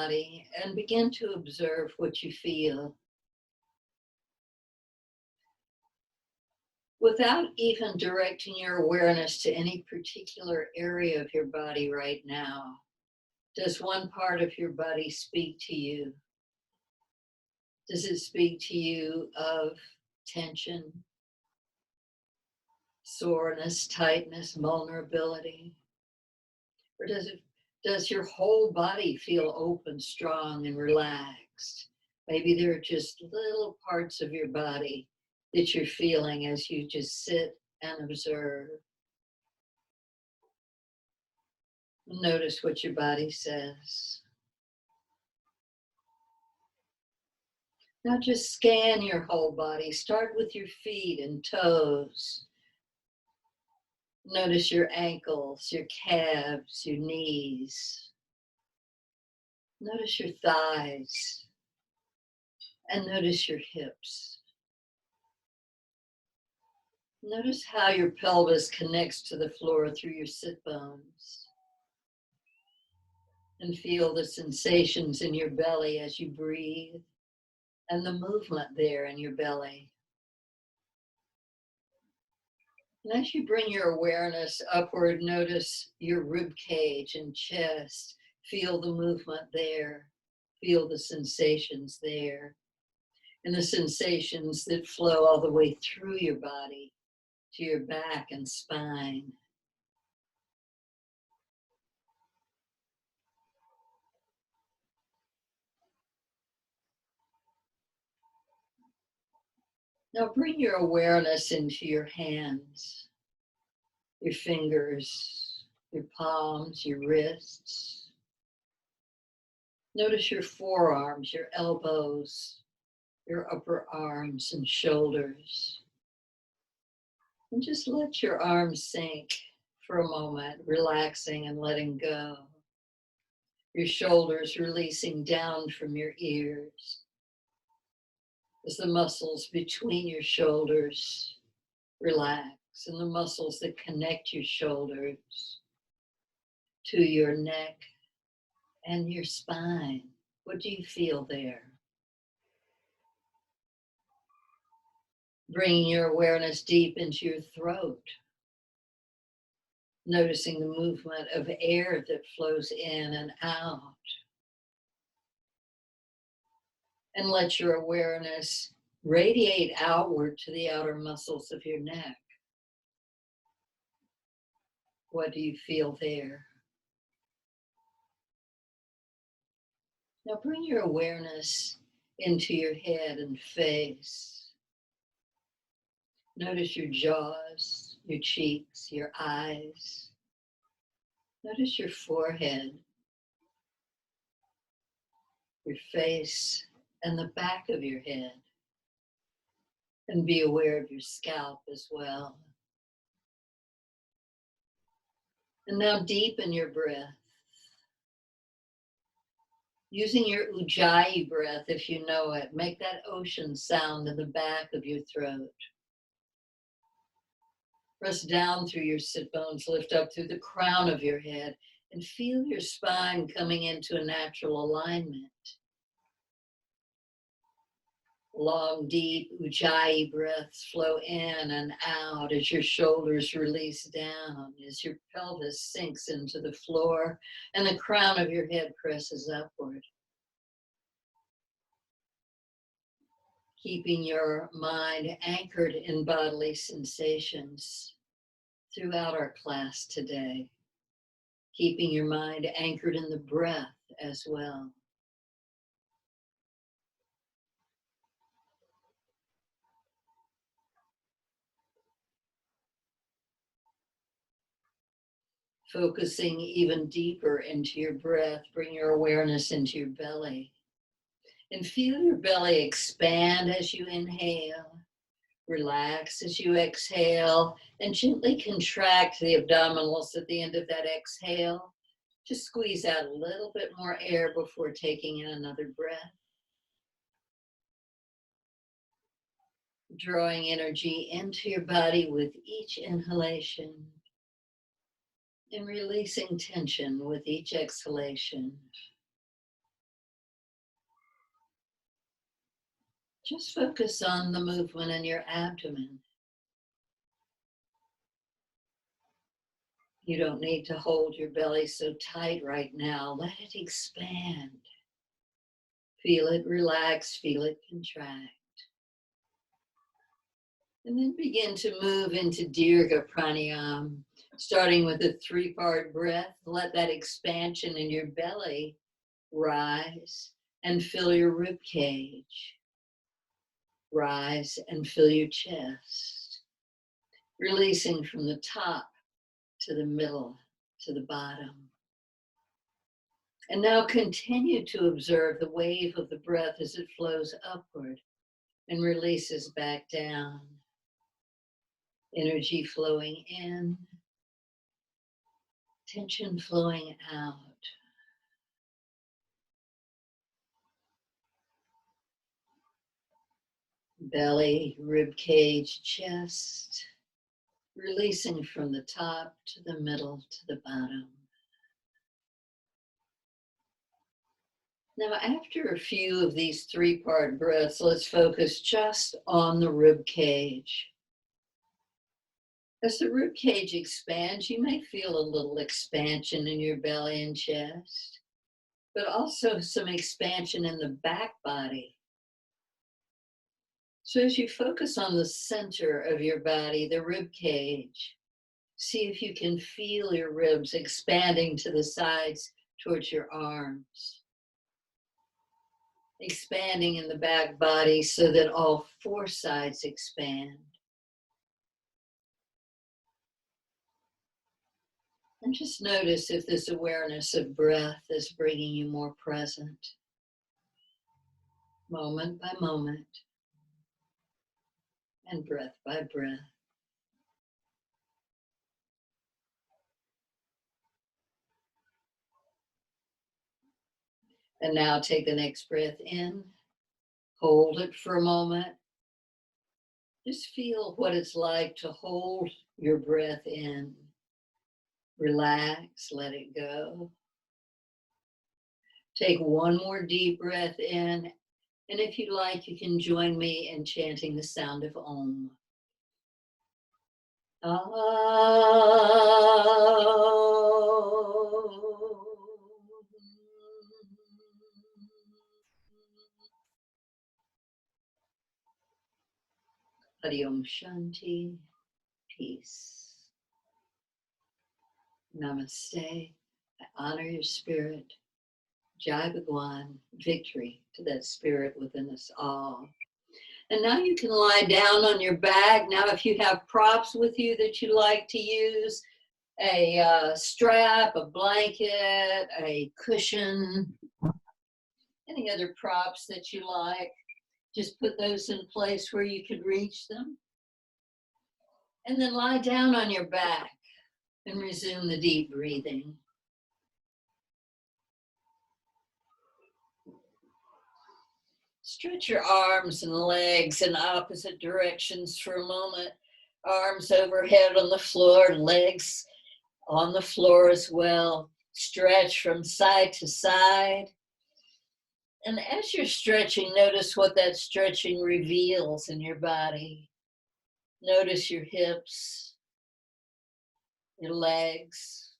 body and begin to observe what you feel. Without even directing your awareness to any particular area of your body right now, does one part of your body speak to you? Does it speak to you of tension, soreness, tightness, vulnerability? Or does your whole body feel open, strong, and relaxed? Maybe there are just little parts of your body that you're feeling as you just sit and observe. Notice what your body says. Now just scan your whole body. Start with your feet and toes. Notice your ankles, your calves, your knees. Notice your thighs. And notice your hips. Notice how your pelvis connects to the floor through your sit bones. And feel the sensations in your belly as you breathe and the movement there in your belly. And as you bring your awareness upward, notice your rib cage and chest. Feel the movement there. Feel the sensations there. And the sensations that flow all the way through your body to your back and spine. Now bring your awareness into your hands, your fingers, your palms, your wrists. Notice your forearms, your elbows, your upper arms and shoulders. And just let your arms sink for a moment, relaxing and letting go. Your shoulders releasing down from your ears as the muscles between your shoulders relax, and the muscles that connect your shoulders to your neck and your spine. What do you feel there? Bringing your awareness deep into your throat. Noticing the movement of air that flows in and out. And let your awareness radiate outward to the outer muscles of your neck. What do you feel there? Now bring your awareness into your head and face. Notice your jaws, your cheeks, your eyes. Notice your forehead, your face, and the back of your head. And be aware of your scalp as well. And now deepen your breath. Using your Ujjayi breath, if you know it, make that ocean sound in the back of your throat. Press down through your sit bones, lift up through the crown of your head, and feel your spine coming into a natural alignment. Long, deep Ujjayi breaths flow in and out as your shoulders release down, as your pelvis sinks into the floor and the crown of your head presses upward. Keeping your mind anchored in bodily sensations throughout our class today. Keeping your mind anchored in the breath as well. Focusing even deeper into your breath, bring your awareness into your belly. And feel your belly expand as you inhale. Relax as you exhale, and gently contract the abdominals at the end of that exhale. Just squeeze out a little bit more air before taking in another breath. Drawing energy into your body with each inhalation and releasing tension with each exhalation. Just focus on the movement in your abdomen. You don't need to hold your belly so tight right now. Let it expand. Feel it relax, feel it contract. And then begin to move into Dirga Pranayama, starting with a 3-part breath. Let that expansion in your belly rise and fill your rib cage. Rise and fill your chest. Releasing from the top to the middle to the bottom. And now continue to observe the wave of the breath as it flows upward and releases back down. Energy flowing in, tension flowing out. Belly, rib cage, chest, releasing from the top to the middle to the bottom. Now, after a few of these 3-part breaths, let's focus just on the rib cage. As the rib cage expands, you may feel a little expansion in your belly and chest, but also some expansion in the back body. So as you focus on the center of your body, the rib cage, see if you can feel your ribs expanding to the sides towards your arms. Expanding in the back body so that all 4 sides expand. And just notice if this awareness of breath is bringing you more present, moment by moment, and breath by breath. And now take the next breath in, hold it for a moment. Just feel what it's like to hold your breath in. Relax, let it go. Take one more deep breath in, and if you like, you can join me in chanting the sound of Om. Hari Om Shanti, peace. Namaste. I honor your spirit. Jai Bhagwan, victory to that spirit within us all. And now you can lie down on your back. Now if you have props with you that you like to use, a strap, a blanket, a cushion, any other props that you like, just put those in place where you could reach them. And then lie down on your back and resume the deep breathing. Stretch your arms and legs in opposite directions for a moment. Arms overhead on the floor, legs on the floor as well. Stretch from side to side. And as you're stretching, notice what that stretching reveals in your body. Notice your hips, your legs.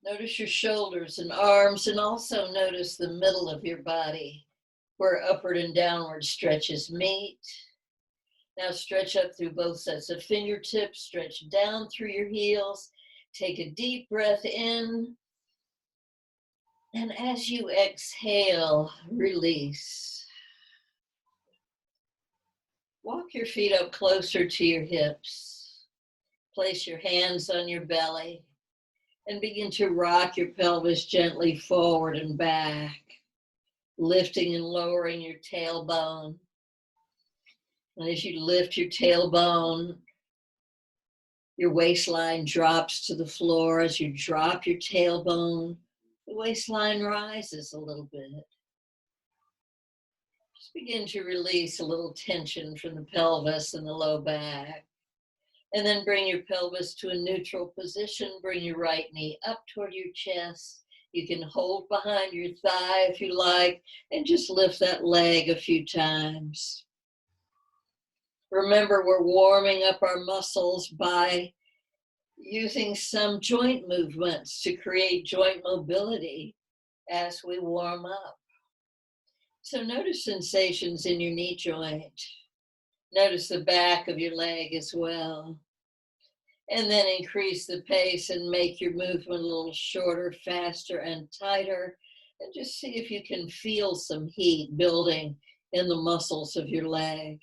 Notice your shoulders and arms, and also notice the middle of your body, where upward and downward stretches meet. Now stretch up through both sets of fingertips, stretch down through your heels. Take a deep breath in. And as you exhale, release. Walk your feet up closer to your hips. Place your hands on your belly and begin to rock your pelvis gently forward and back, lifting and lowering your tailbone. And as you lift your tailbone, your waistline drops to the floor. As you drop your tailbone, the waistline rises a little bit. Just begin to release a little tension from the pelvis and the low back. And then bring your pelvis to a neutral position. Bring your right knee up toward your chest You can hold behind your thigh if you like, and just lift that leg a few times. Remember, we're warming up our muscles by using some joint movements to create joint mobility as we warm up. So notice sensations in your knee joint. Notice the back of your leg as well. And then increase the pace and make your movement a little shorter, faster, and tighter. And just see if you can feel some heat building in the muscles of your leg.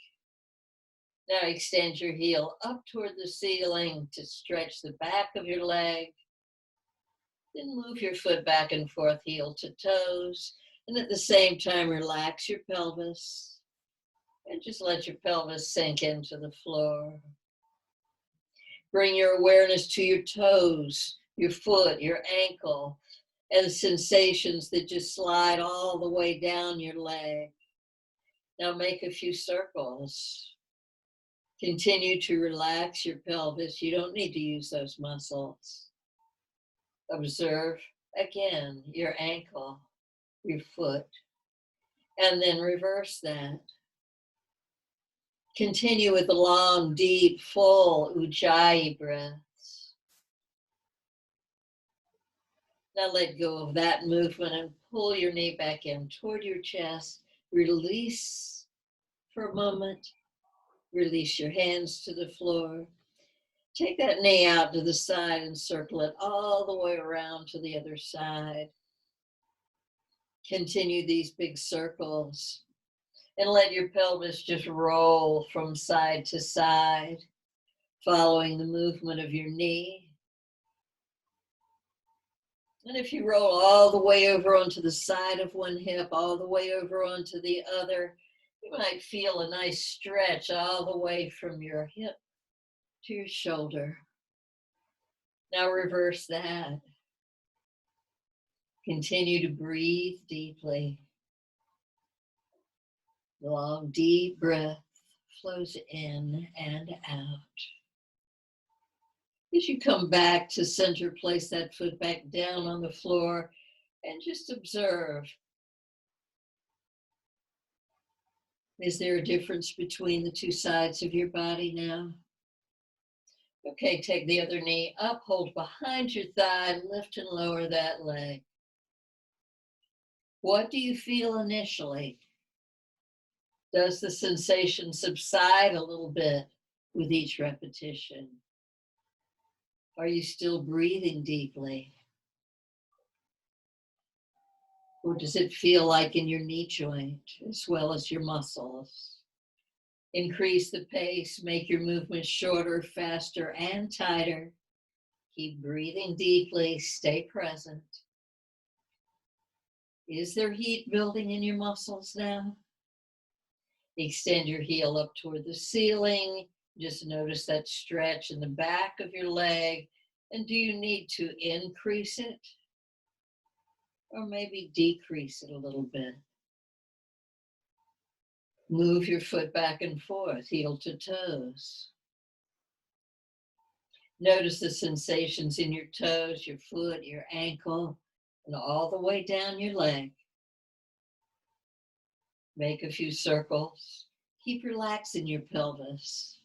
Now extend your heel up toward the ceiling to stretch the back of your leg. Then move your foot back and forth, heel to toes. And at the same time, relax your pelvis. And just let your pelvis sink into the floor. Bring your awareness to your toes, your foot, your ankle, and sensations that just slide all the way down your leg. Now make a few circles. Continue to relax your pelvis. You don't need to use those muscles. Observe again your ankle, your foot, and then reverse that. Continue with the long, deep, full Ujjayi breaths. Now let go of that movement and pull your knee back in toward your chest. Release for a moment. Release your hands to the floor. Take that knee out to the side and circle it all the way around to the other side. Continue these big circles. And let your pelvis just roll from side to side, following the movement of your knee. And if you roll all the way over onto the side of one hip, all the way over onto the other, you might feel a nice stretch all the way from your hip to your shoulder. Now reverse that. Continue to breathe deeply. Long, deep breath flows in and out. As you come back to center, place that foot back down on the floor and just observe. Is there a difference between the two sides of your body now? Okay, take the other knee up, hold behind your thigh, lift and lower that leg. What do you feel initially? Does the sensation subside a little bit with each repetition? Are you still breathing deeply? Or does it feel like in your knee joint as well as your muscles? Increase the pace, make your movement shorter, faster, and tighter. Keep breathing deeply, stay present. Is there heat building in your muscles now? Extend your heel up toward the ceiling. Just notice that stretch in the back of your leg. And do you need to increase it? Or maybe decrease it a little bit? Move your foot back and forth, heel to toes. Notice the sensations in your toes, your foot, your ankle, and all the way down your leg. Make a few circles. Keep relaxing your pelvis.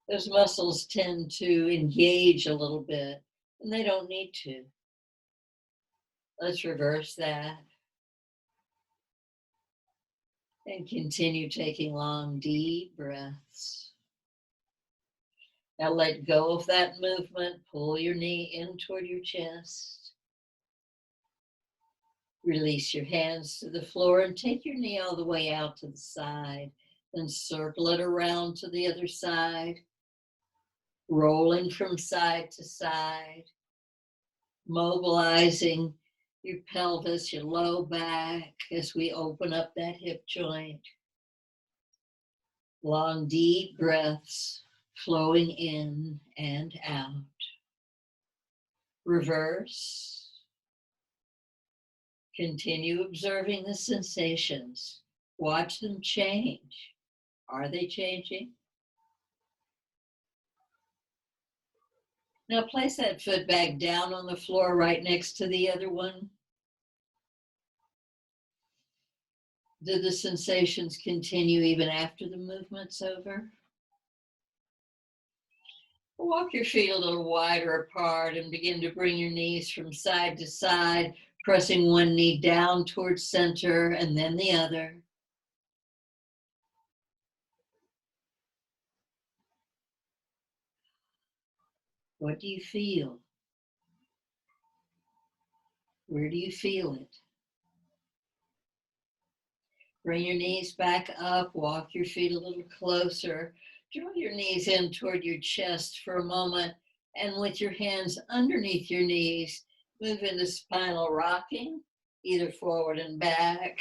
Those muscles tend to engage a little bit, and they don't need to. Let's reverse that. And continue taking long, deep breaths. Now let go of that movement. Pull your knee in toward your chest. Release your hands to the floor and take your knee all the way out to the side. Then circle it around to the other side. Rolling from side to side. Mobilizing your pelvis, your low back as we open up that hip joint. Long, deep breaths flowing in and out. Reverse. Continue observing the sensations. Watch them change. Are they changing? Now place that foot back down on the floor right next to the other one. Do the sensations continue even after the movement's over? Walk your feet a little wider apart and begin to bring your knees from side to side, pressing one knee down towards center and then the other. What do you feel? Where do you feel it? Bring your knees back up, walk your feet a little closer. Draw your knees in toward your chest for a moment, and with your hands underneath your knees, move into spinal rocking, either forward and back,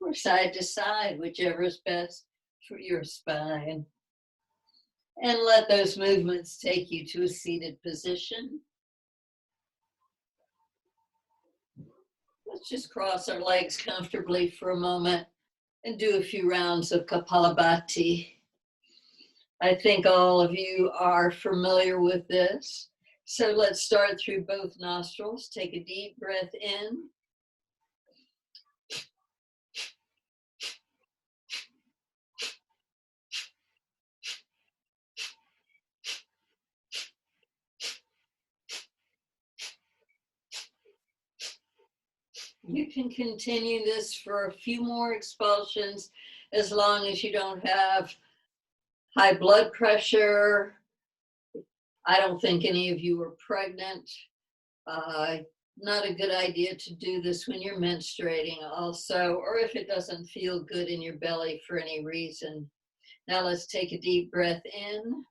or side to side, whichever is best for your spine. And let those movements take you to a seated position. Let's just cross our legs comfortably for a moment and do a few rounds of Kapalabhati. I think all of you are familiar with this. So let's start through both nostrils. Take a deep breath in. You can continue this for a few more expulsions as long as you don't have high blood pressure. I don't think any of you are pregnant. Not a good idea to do this when you're menstruating also, or if it doesn't feel good in your belly for any reason. Now let's take a deep breath in.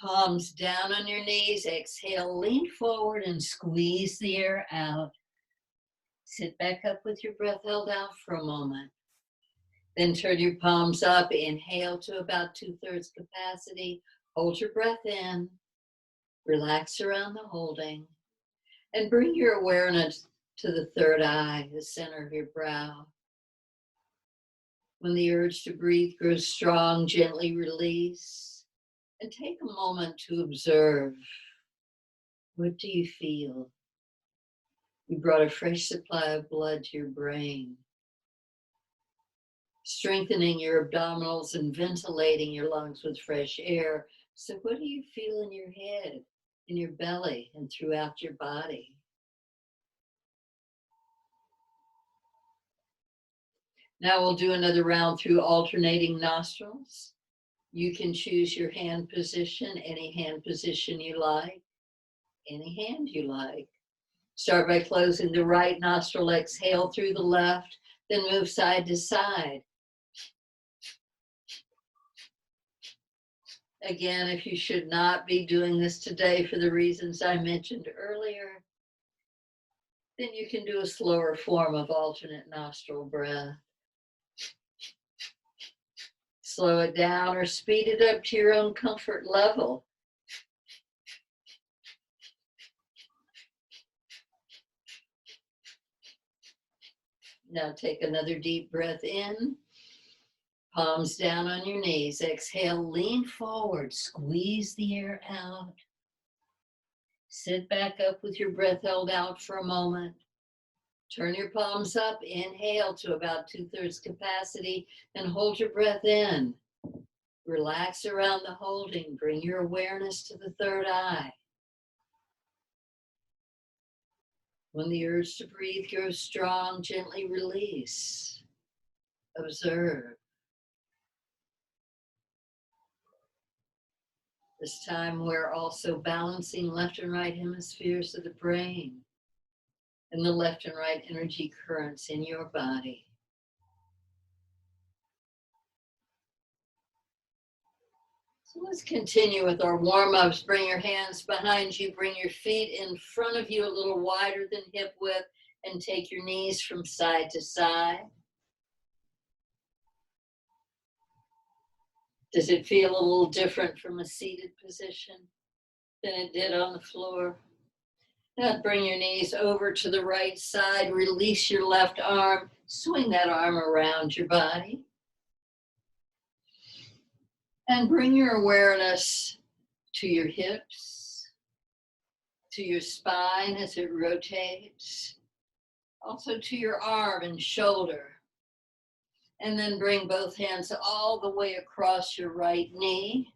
Palms down on your knees. Exhale, lean forward and squeeze the air out. Sit back up with your breath held out for a moment. Then turn your palms up. Inhale to about 2/3 capacity. Hold your breath in. Relax around the holding. And bring your awareness to the third eye, the center of your brow. When the urge to breathe grows strong, gently release. And take a moment to observe. What do you feel? You brought a fresh supply of blood to your brain, strengthening your abdominals and ventilating your lungs with fresh air. So what do you feel in your head, in your belly, and throughout your body? Now we'll do another round through alternating nostrils. You can choose your hand position, any hand position you like, any hand you like. Start by closing the right nostril, exhale through the left, then move side to side. Again, if you should not be doing this today for the reasons I mentioned earlier, then you can do a slower form of alternate nostril breath. Slow it down or speed it up to your own comfort level. Now take another deep breath in. Palms down on your knees. Exhale, lean forward, squeeze the air out. Sit back up with your breath held out for a moment. Turn your palms up, inhale to about 2/3 capacity, and hold your breath in. Relax around the holding, bring your awareness to the third eye. When the urge to breathe grows strong, gently release. Observe. This time we're also balancing left and right hemispheres of the brain and the left and right energy currents in your body. So let's continue with our warm-ups. Bring your hands behind you, bring your feet in front of you a little wider than hip width, and take your knees from side to side. Does it feel a little different from a seated position than it did on the floor? Now bring your knees over to the right side, release your left arm, swing that arm around your body. And bring your awareness to your hips, to your spine as it rotates, also to your arm and shoulder. And then bring both hands all the way across your right knee.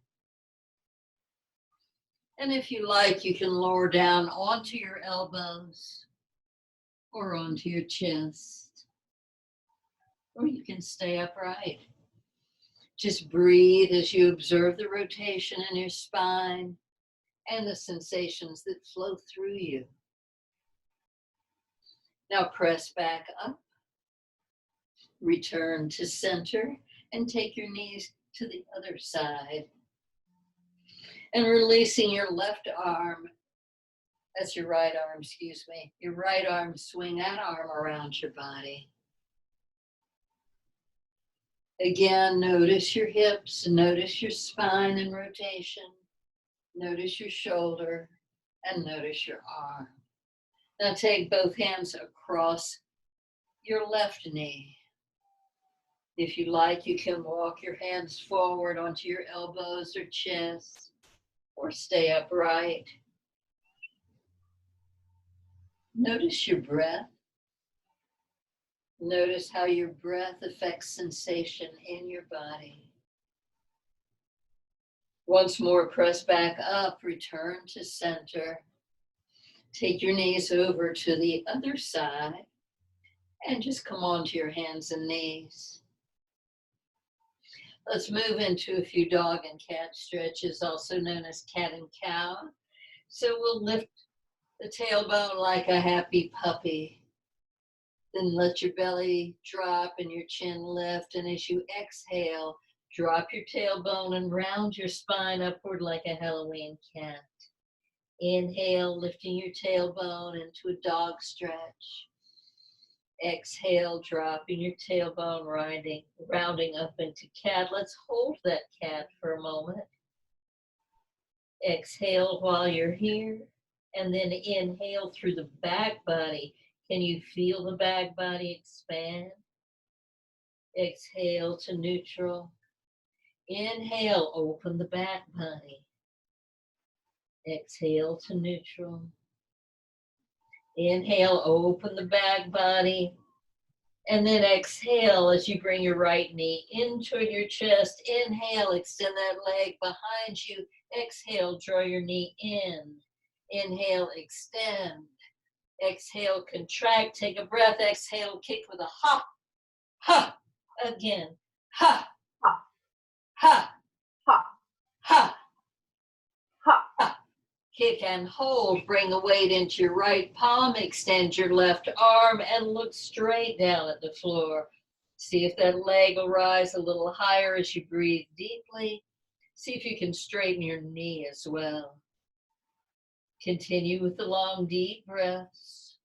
And if you like, you can lower down onto your elbows or onto your chest. Or you can stay upright. Just breathe as you observe the rotation in your spine and the sensations that flow through you. Now press back up. Return to center and take your knees to the other side. And releasing your left arm, that's your right arm, excuse me. Your right arm, swing that arm around your body. Again, notice your hips, notice your spine and rotation. Notice your shoulder and notice your arm. Now take both hands across your left knee. If you like, you can walk your hands forward onto your elbows or chest, or stay upright. Notice your breath. Notice how your breath affects sensation in your body. Once more, press back up, return to center. Take your knees over to the other side and just come onto your hands and knees. Let's move into a few dog and cat stretches, also known as cat and cow. So we'll lift the tailbone like a happy puppy. Then let your belly drop and your chin lift. And as you exhale, drop your tailbone and round your spine upward like a Halloween cat. Inhale, lifting your tailbone into a dog stretch. Exhale, dropping your tailbone, rounding up into cat. Let's hold that cat for a moment. Exhale while you're here, and then inhale through the back body. Can you feel the back body expand? Exhale to neutral. Inhale, open the back body. Exhale to neutral. Inhale, open the back body. And then exhale as you bring your right knee into your chest. Inhale, extend that leg behind you. Exhale, draw your knee in. Inhale, extend. Exhale, contract. Take a breath. Exhale, kick with a ha. Ha. Again. Ha. Ha. Ha. Ha. Ha. Ha. Kick and hold. Bring the weight into your right palm. Extend your left arm and look straight down at the floor. See if that leg will rise a little higher as you breathe deeply. See if you can straighten your knee as well. Continue with the long, deep breaths.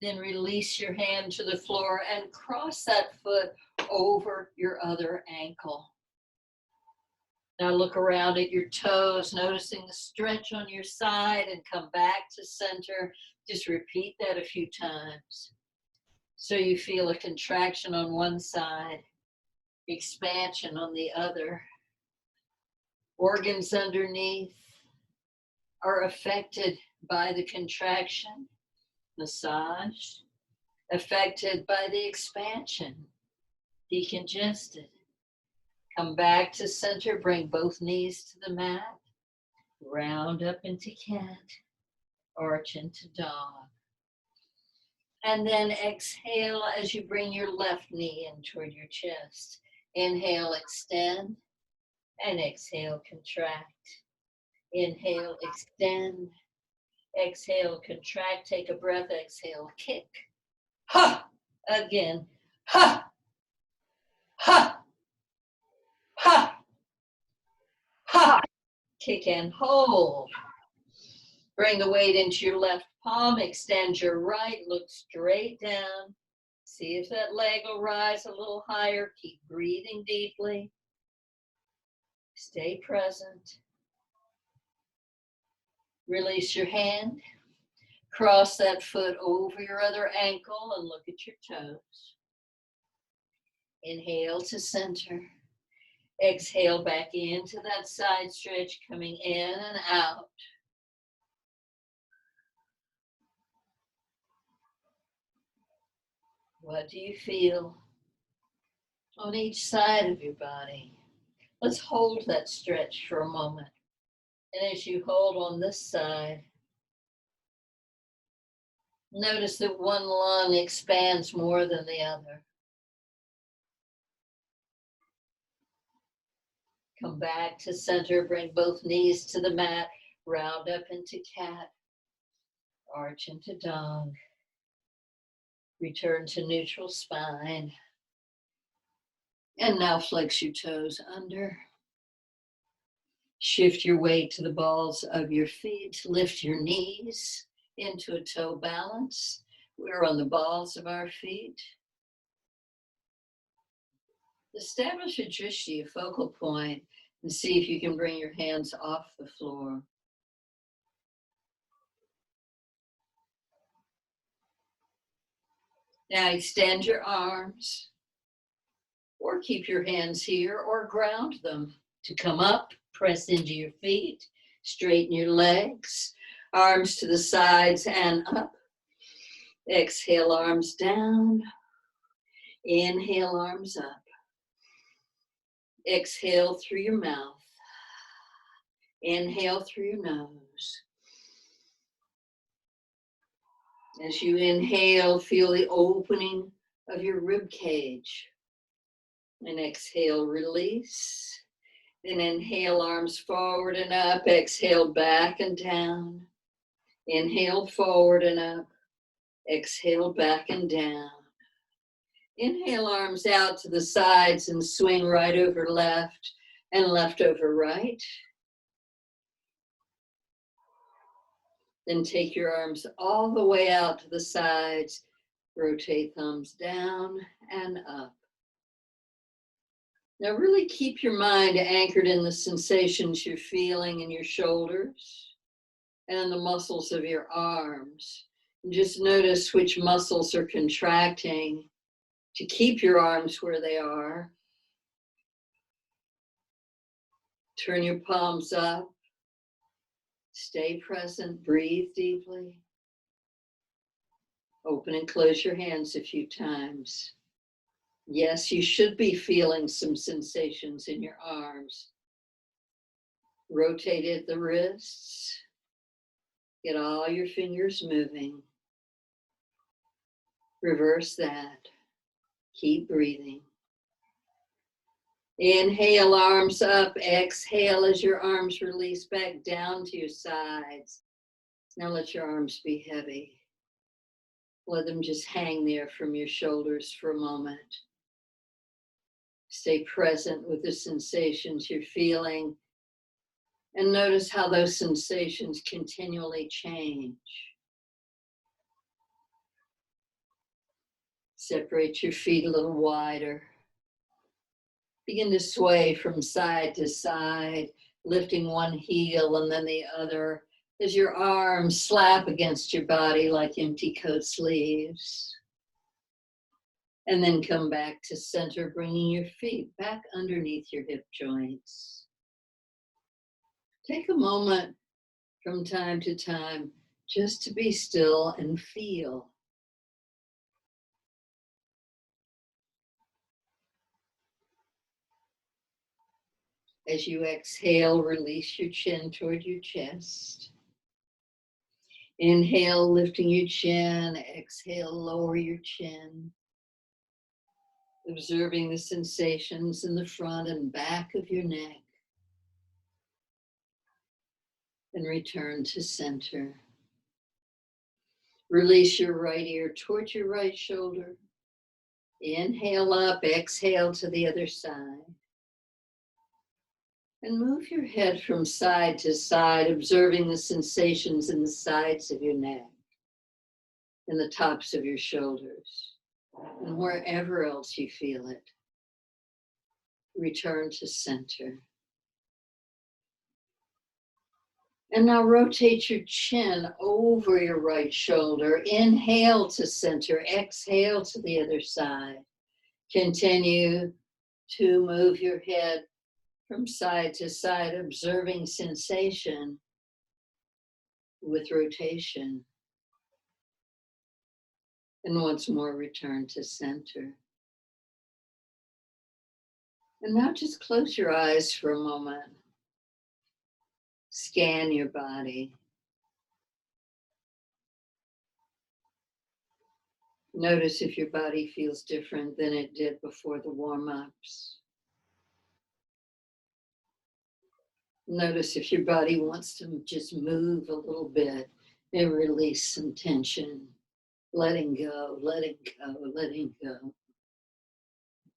Then release your hand to the floor and cross that foot over your other ankle. Now look around at your toes, noticing the stretch on your side, and come back to center. Just repeat that a few times. So you feel a contraction on one side, expansion on the other. Organs underneath are affected by the contraction, massage, affected by the expansion, decongested. Come back to center, bring both knees to the mat, round up into cat, arch into dog. And then exhale as you bring your left knee in toward your chest. Inhale, extend, and exhale, contract. Inhale, extend, exhale, contract. Take a breath, exhale, kick. Ha! Again. Ha! Ha! Ha! Ha! Kick and hold. Bring the weight into your left palm. Extend your right. Look straight down. See if that leg will rise a little higher. Keep breathing deeply. Stay present. Release your hand. Cross that foot over your other ankle and look at your toes. Inhale to center. Exhale back into that side stretch, coming in and out. What do you feel? on each side of your body. Let's hold that stretch for a moment. And as you hold on this side, notice that one lung expands more than the other. Come back to center, bring both knees to the mat, round up into cat, arch into dog. Return to neutral spine. And now flex your toes under. Shift your weight to the balls of your feet. Lift your knees into a toe balance. We're on the balls of our feet. Establish a drishti, a focal point, and see if you can bring your hands off the floor. Now extend your arms, or keep your hands here, or ground them to come up. Press into your feet, straighten your legs, arms to the sides and up. Exhale, arms down. Inhale, arms up. Exhale through your mouth. Inhale through your nose. As you inhale, feel the opening of your rib cage. And exhale, release. Then inhale, arms forward and up. Exhale, back and down. Inhale, forward and up. Exhale, back and down. Inhale, arms out to the sides and swing right over left and left over right. Then take your arms all the way out to the sides. Rotate thumbs down and up. Now really keep your mind anchored in the sensations you're feeling in your shoulders and in the muscles of your arms. And just notice which muscles are contracting to keep your arms where they are. Turn your palms up. Stay present. Breathe deeply. Open and close your hands a few times. Yes, you should be feeling some sensations in your arms. Rotate at the wrists. Get all your fingers moving. Reverse that. Keep breathing. Inhale, arms up. Exhale as your arms release back down to your sides. Now let your arms be heavy. Let them just hang there from your shoulders for a moment. Stay present with the sensations you're feeling and notice how those sensations continually change. Separate your feet a little wider. Begin to sway from side to side, lifting one heel and then the other as your arms slap against your body like empty coat sleeves. And then come back to center, bringing your feet back underneath your hip joints. Take a moment from time to time just to be still and feel. As you exhale, release your chin toward your chest. Inhale, lifting your chin. Exhale, lower your chin. Observing the sensations in the front and back of your neck. And return to center. Release your right ear towards your right shoulder. Inhale up, exhale to the other side. And move your head from side to side, observing the sensations in the sides of your neck, and the tops of your shoulders, and wherever else you feel it. Return to center. And now rotate your chin over your right shoulder. Inhale to center, exhale to the other side. Continue to move your head from side to side, observing sensation with rotation. And once more, return to center. And now just close your eyes for a moment. Scan your body. Notice if your body feels different than it did before the warm-ups. Notice if your body wants to just move a little bit and release some tension. Letting go, letting go, letting go.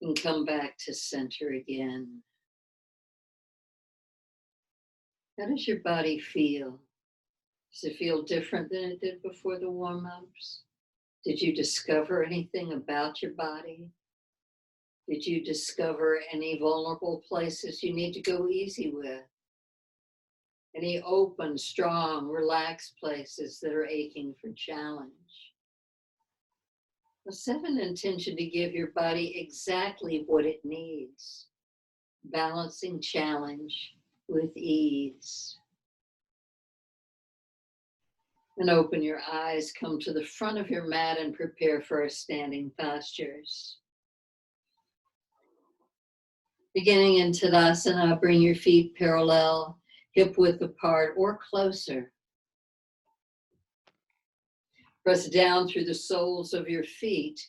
And come back to center again. How does your body feel? Does it feel different than it did before the warm-ups? Did you discover anything about your body? Did you discover any vulnerable places you need to go easy with? Any open, strong, relaxed places that are aching for challenge? Well, set an intention to give your body exactly what it needs. Balancing challenge with ease. And open your eyes, come to the front of your mat and prepare for our standing postures. Beginning in Tadasana, bring your feet parallel, hip width apart or closer. Press down through the soles of your feet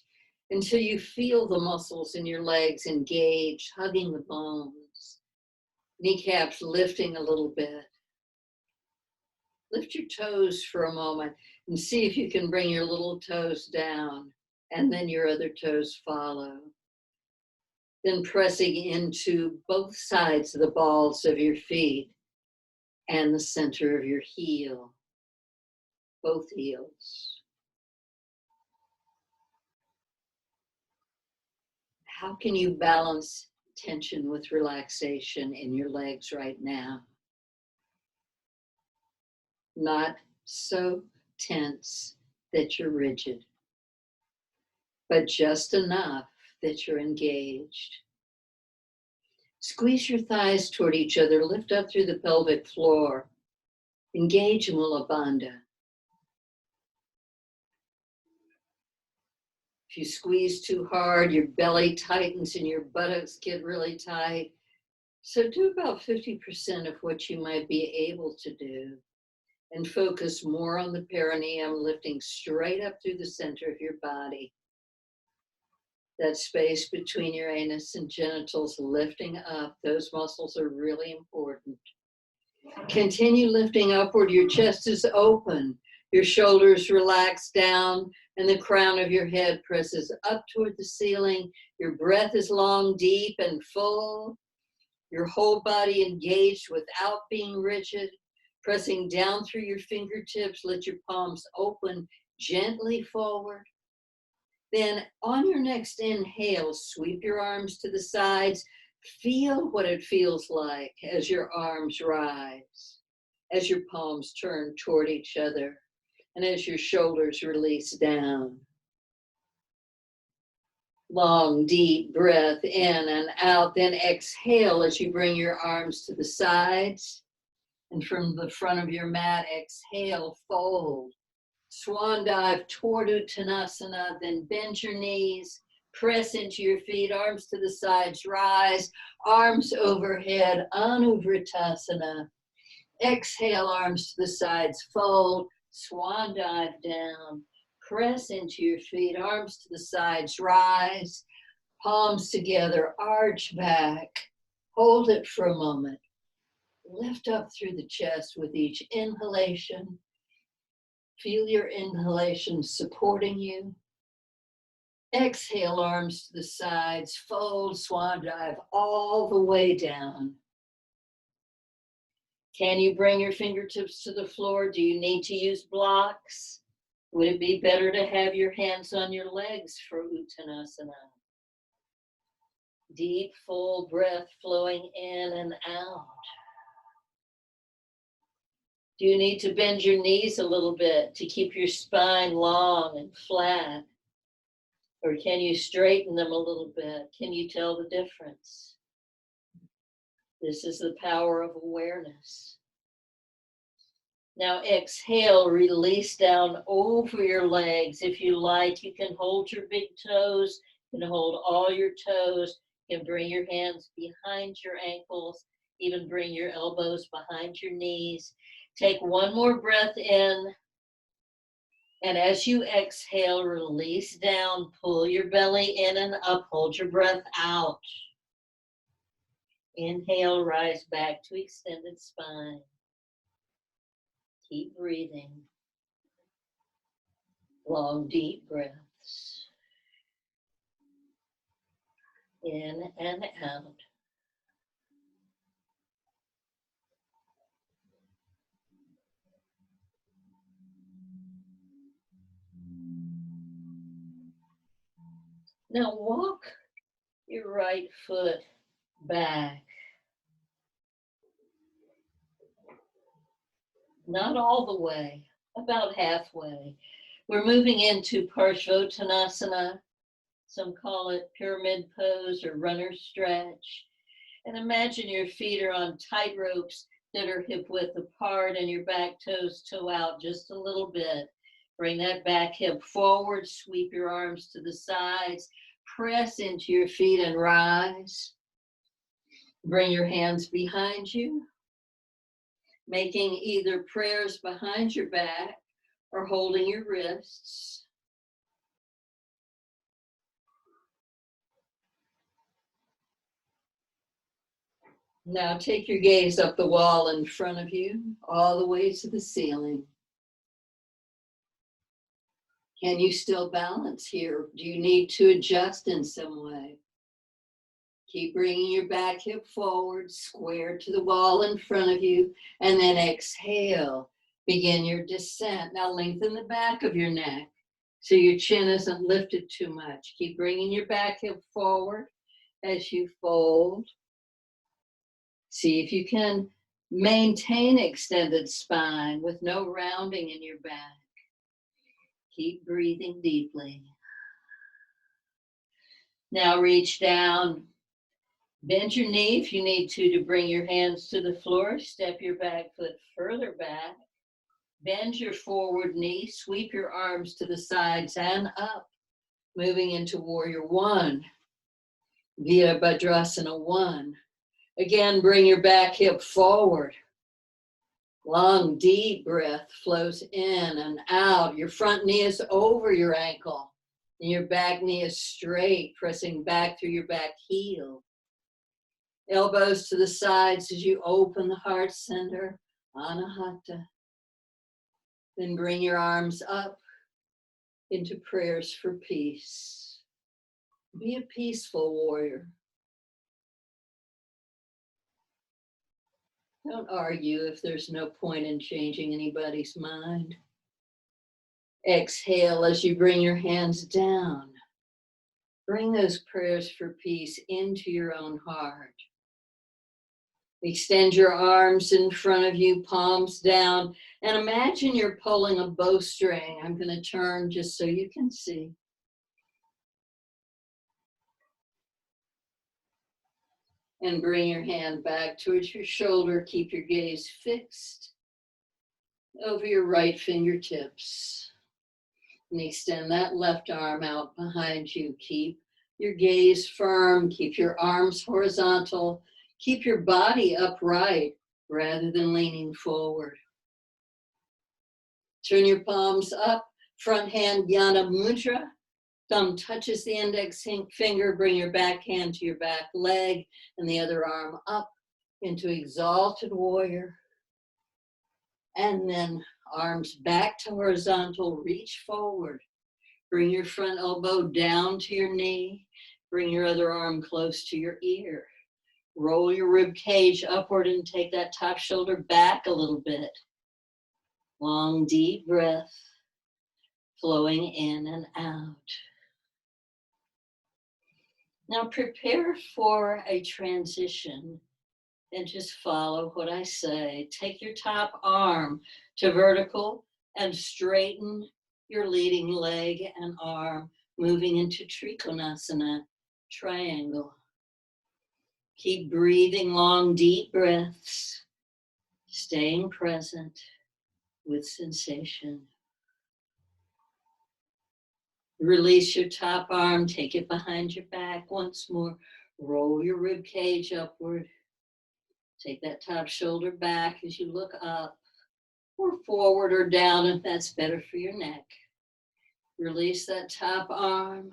until you feel the muscles in your legs engage, hugging the bones. Kneecaps lifting a little bit. Lift your toes for a moment and see if you can bring your little toes down and then your other toes follow. Then pressing into both sides of the balls of your feet and the center of your heel, both heels. How can you balance tension with relaxation in your legs right now? Not so tense that you're rigid, but just enough that you're engaged. Squeeze your thighs toward each other, lift up through the pelvic floor. Engage in Mula Bandha. If you squeeze too hard, your belly tightens and your buttocks get really tight. So do about 50% of what you might be able to do. And focus more on the perineum, lifting straight up through the center of your body. That space between your anus and genitals lifting up, those muscles are really important. Continue lifting upward, your chest is open, your shoulders relax down, and the crown of your head presses up toward the ceiling. Your breath is long, deep, and full. Your whole body engaged without being rigid. Pressing down through your fingertips, let your palms open gently forward. Then on your next inhale, sweep your arms to the sides. Feel what it feels like as your arms rise, as your palms turn toward each other, and as your shoulders release down. Long, deep breath in and out, then exhale as you bring your arms to the sides. And from the front of your mat, exhale, fold. Swan dive toward Uttanasana, then bend your knees, press into your feet, arms to the sides, rise, arms overhead, Anuvritasana. Exhale, arms to the sides, fold, swan dive down, press into your feet, arms to the sides, rise, palms together, arch back, hold it for a moment. Lift up through the chest with each inhalation. Feel your inhalation supporting you. Exhale, arms to the sides, fold, swan dive all the way down. Can you bring your fingertips to the floor? Do you need to use blocks? Would it be better to have your hands on your legs for Uttanasana? Deep, full breath flowing in and out. Do you need to bend your knees a little bit to keep your spine long and flat? Or can you straighten them a little bit? Can you tell the difference? This is the power of awareness. Now exhale, release down over your legs. If you like, you can hold your big toes, you can hold all your toes. You can bring your hands behind your ankles, even bring your elbows behind your knees. Take one more breath in. And as you exhale, release down, pull your belly in and up, hold your breath out. Inhale, rise back to extended spine. Keep breathing. Long, deep breaths. In and out. Now walk your right foot back. Not all the way, about halfway. We're moving into Parshvottanasana. Some call it pyramid pose or runner stretch. And imagine your feet are on tight ropes that are hip width apart and your back toes toe out just a little bit. Bring that back hip forward, sweep your arms to the sides, press into your feet and rise. Bring your hands behind you, making either prayers behind your back or holding your wrists. Now take your gaze up the wall in front of you, all the way to the ceiling. Can you still balance here? Do you need to adjust in some way? Keep bringing your back hip forward, square to the wall in front of you, and then exhale. Begin your descent. Now lengthen the back of your neck so your chin isn't lifted too much. Keep bringing your back hip forward as you fold. See if you can maintain extended spine with no rounding in your back. Keep breathing deeply. Now reach down. Bend your knee if you need to bring your hands to the floor. Step your back foot further back. Bend your forward knee. Sweep your arms to the sides and up. Moving into Warrior One. Virabhadrasana 1. Again, bring your back hip forward. Long, deep breath flows in and out. Your front knee is over your ankle. And your back knee is straight, pressing back through your back heel. Elbows to the sides as you open the heart center, Anahata. Then bring your arms up into prayers for peace. Be a peaceful warrior. Don't argue if there's no point in changing anybody's mind. Exhale as you bring your hands down. Bring those prayers for peace into your own heart. Extend your arms in front of you, palms down, and imagine you're pulling a bowstring. I'm going to turn just so you can see. And bring your hand back towards your shoulder. Keep your gaze fixed over your right fingertips. And extend that left arm out behind you. Keep your gaze firm. Keep your arms horizontal. Keep your body upright rather than leaning forward. Turn your palms up. Front hand Jnana Mudra. Thumb touches the index finger. Bring your back hand to your back leg and the other arm up into Exalted Warrior. And then arms back to horizontal. Reach forward. Bring your front elbow down to your knee. Bring your other arm close to your ear. Roll your rib cage upward and take that top shoulder back a little bit. Long, deep breath flowing in and out. Now prepare for a transition and just follow what I say. Take your top arm to vertical and straighten your leading leg and arm, moving into Trikonasana Triangle. Keep breathing long, deep breaths, staying present with sensation. Release your top arm, take it behind your back once more. Roll your rib cage upward. Take that top shoulder back as you look up, or forward or down if that's better for your neck. Release that top arm.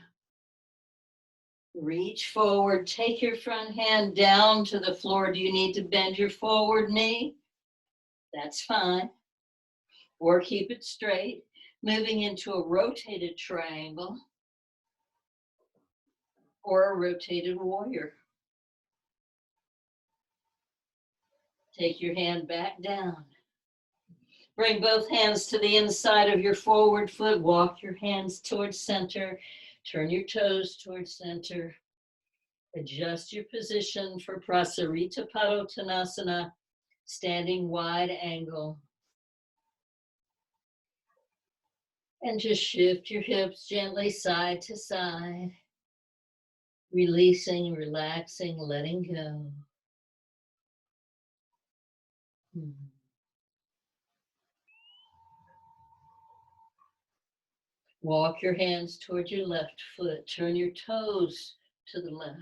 Reach forward. Take your front hand down to the floor. Do you need to bend your forward knee? That's fine. Or keep it straight. Moving into a rotated triangle or a rotated warrior. Take your hand back down. Bring both hands to the inside of your forward foot. Walk your hands towards center. Turn your toes towards center. Adjust your position for Prasarita Padottanasana, standing wide angle. And just shift your hips gently side to side. Releasing, relaxing, letting go. Walk your hands toward your left foot. Turn your toes to the left.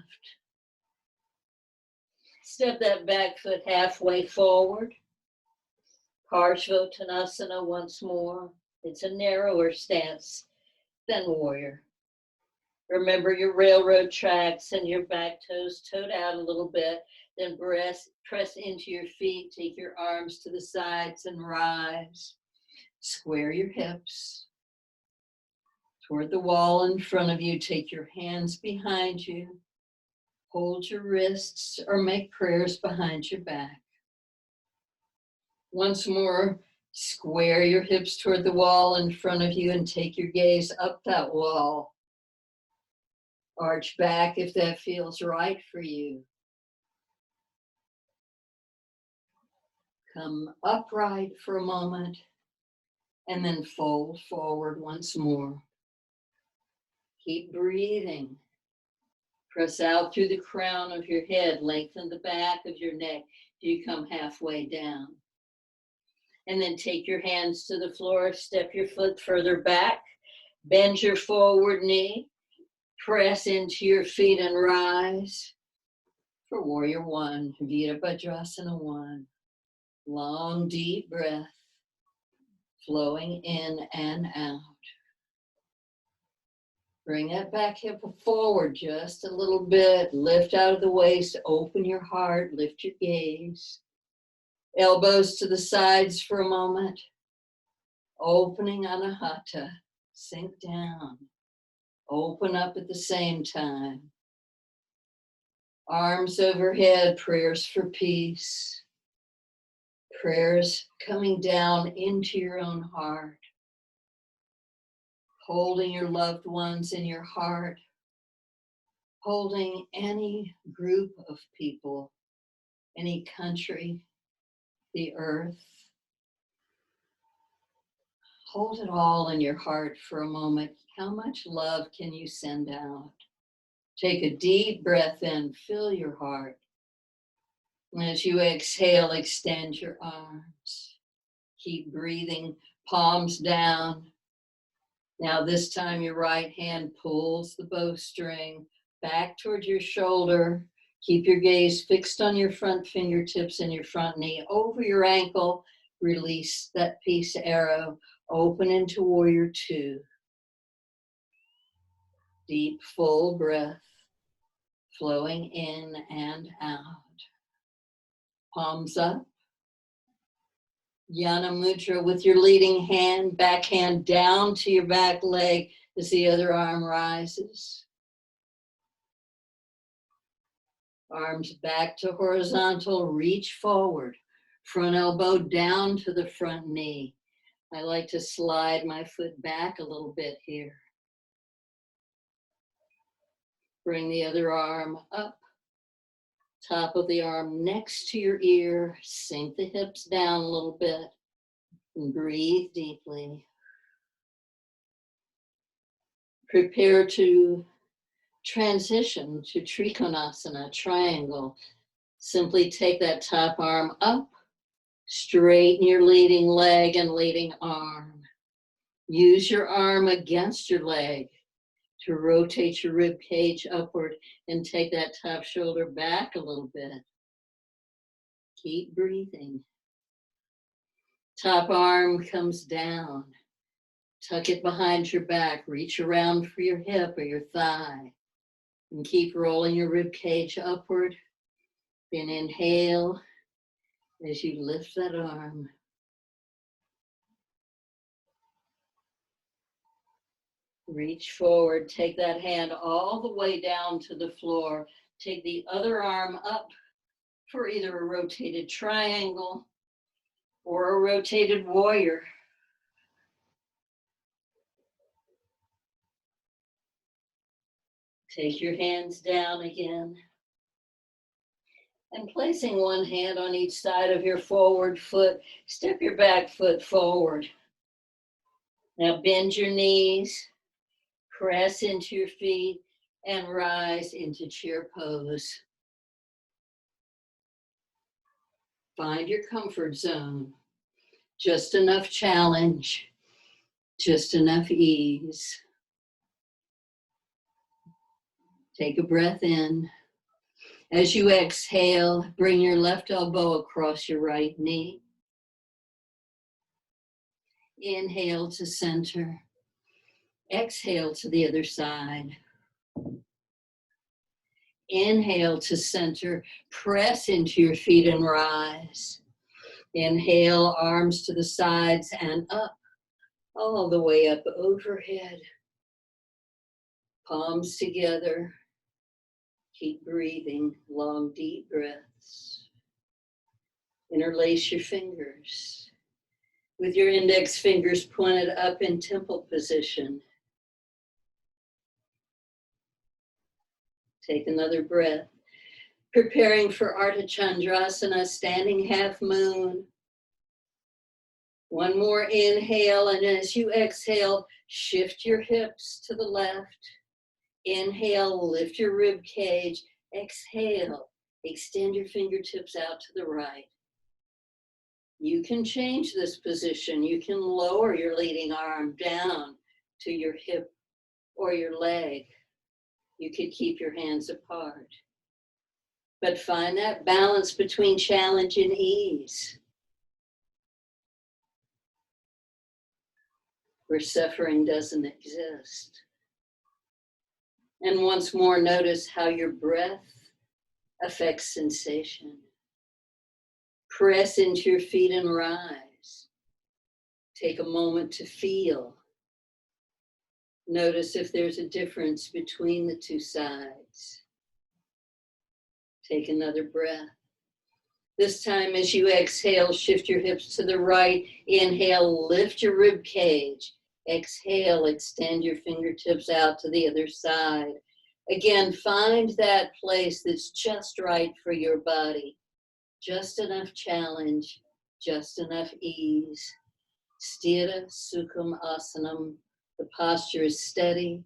Step that back foot halfway forward. Parshvottanasana once more. It's a narrower stance than warrior. Remember your railroad tracks and your back toes toed out a little bit. Then press into your feet. Take your arms to the sides and rise. Square your hips. Toward the wall in front of you, take your hands behind you. Hold your wrists or make prayers behind your back. Once more, square your hips toward the wall in front of you and take your gaze up that wall. Arch back if that feels right for you. Come upright for a moment and then fold forward once more. Keep breathing. Press out through the crown of your head. Lengthen the back of your neck. You come halfway down. And then take your hands to the floor. Step your foot further back. Bend your forward knee. Press into your feet and rise for Warrior One, Virabhadrasana 1. Long, deep breath, flowing in and out. Bring that back hip forward just a little bit. Lift out of the waist, open your heart, lift your gaze. Elbows to the sides for a moment. Opening Anahata, sink down. Open up at the same time. Arms overhead, prayers for peace. Prayers coming down into your own heart. Holding your loved ones in your heart. Holding any group of people, any country, the earth. Hold it all in your heart for a moment. How much love can you send out? Take a deep breath in, fill your heart. And as you exhale, extend your arms. Keep breathing, palms down. Now this time your right hand pulls the bowstring back toward your shoulder. Keep your gaze fixed on your front fingertips and your front knee. Over your ankle, release that peace arrow. Open into Warrior Two. Deep, full breath, flowing in and out. Palms up. Jnana Mudra with your leading hand, back hand down to your back leg as the other arm rises. Arms back to horizontal, reach forward. Front elbow down to the front knee. I like to slide my foot back a little bit here. Bring the other arm up. Top of the arm next to your ear. Sink the hips down a little bit. And breathe deeply. Prepare to transition to Trikonasana Triangle. Simply take that top arm up. Straighten your leading leg and leading arm. Use your arm against your leg to rotate your rib cage upward and take that top shoulder back a little bit. Keep breathing. Top arm comes down. Tuck it behind your back. Reach around for your hip or your thigh. And keep rolling your rib cage upward. Then inhale as you lift that arm. Reach forward. Take that hand all the way down to the floor. Take the other arm up for either a rotated triangle or a rotated warrior. Take your hands down again. And placing one hand on each side of your forward foot, step your back foot forward. Now bend your knees, press into your feet, and rise into chair pose. Find your comfort zone. Just enough challenge, just enough ease. Take a breath in. As you exhale, bring your left elbow across your right knee. Inhale to center. Exhale to the other side. Inhale to center. Press into your feet and rise. Inhale, arms to the sides and up, all the way up overhead. Palms together. Keep breathing, long, deep breaths. Interlace your fingers. With your index fingers pointed up in temple position. Take another breath. Preparing for Chandrasana, standing half moon. One more inhale, and as you exhale, shift your hips to the left. Inhale, lift your rib cage. Exhale, extend your fingertips out to the right. You can change this position. You can lower your leading arm down to your hip or your leg. You could keep your hands apart. But find that balance between challenge and ease, where suffering doesn't exist. And once more, notice how your breath affects sensation. Press into your feet and rise. Take a moment to feel. Notice if there's a difference between the two sides. Take another breath. This time as you exhale, shift your hips to the right. Inhale, lift your rib cage. Exhale, extend your fingertips out to the other side. Again, find that place that's just right for your body. Just enough challenge, just enough ease. Sthira Sukham Asanam. The posture is steady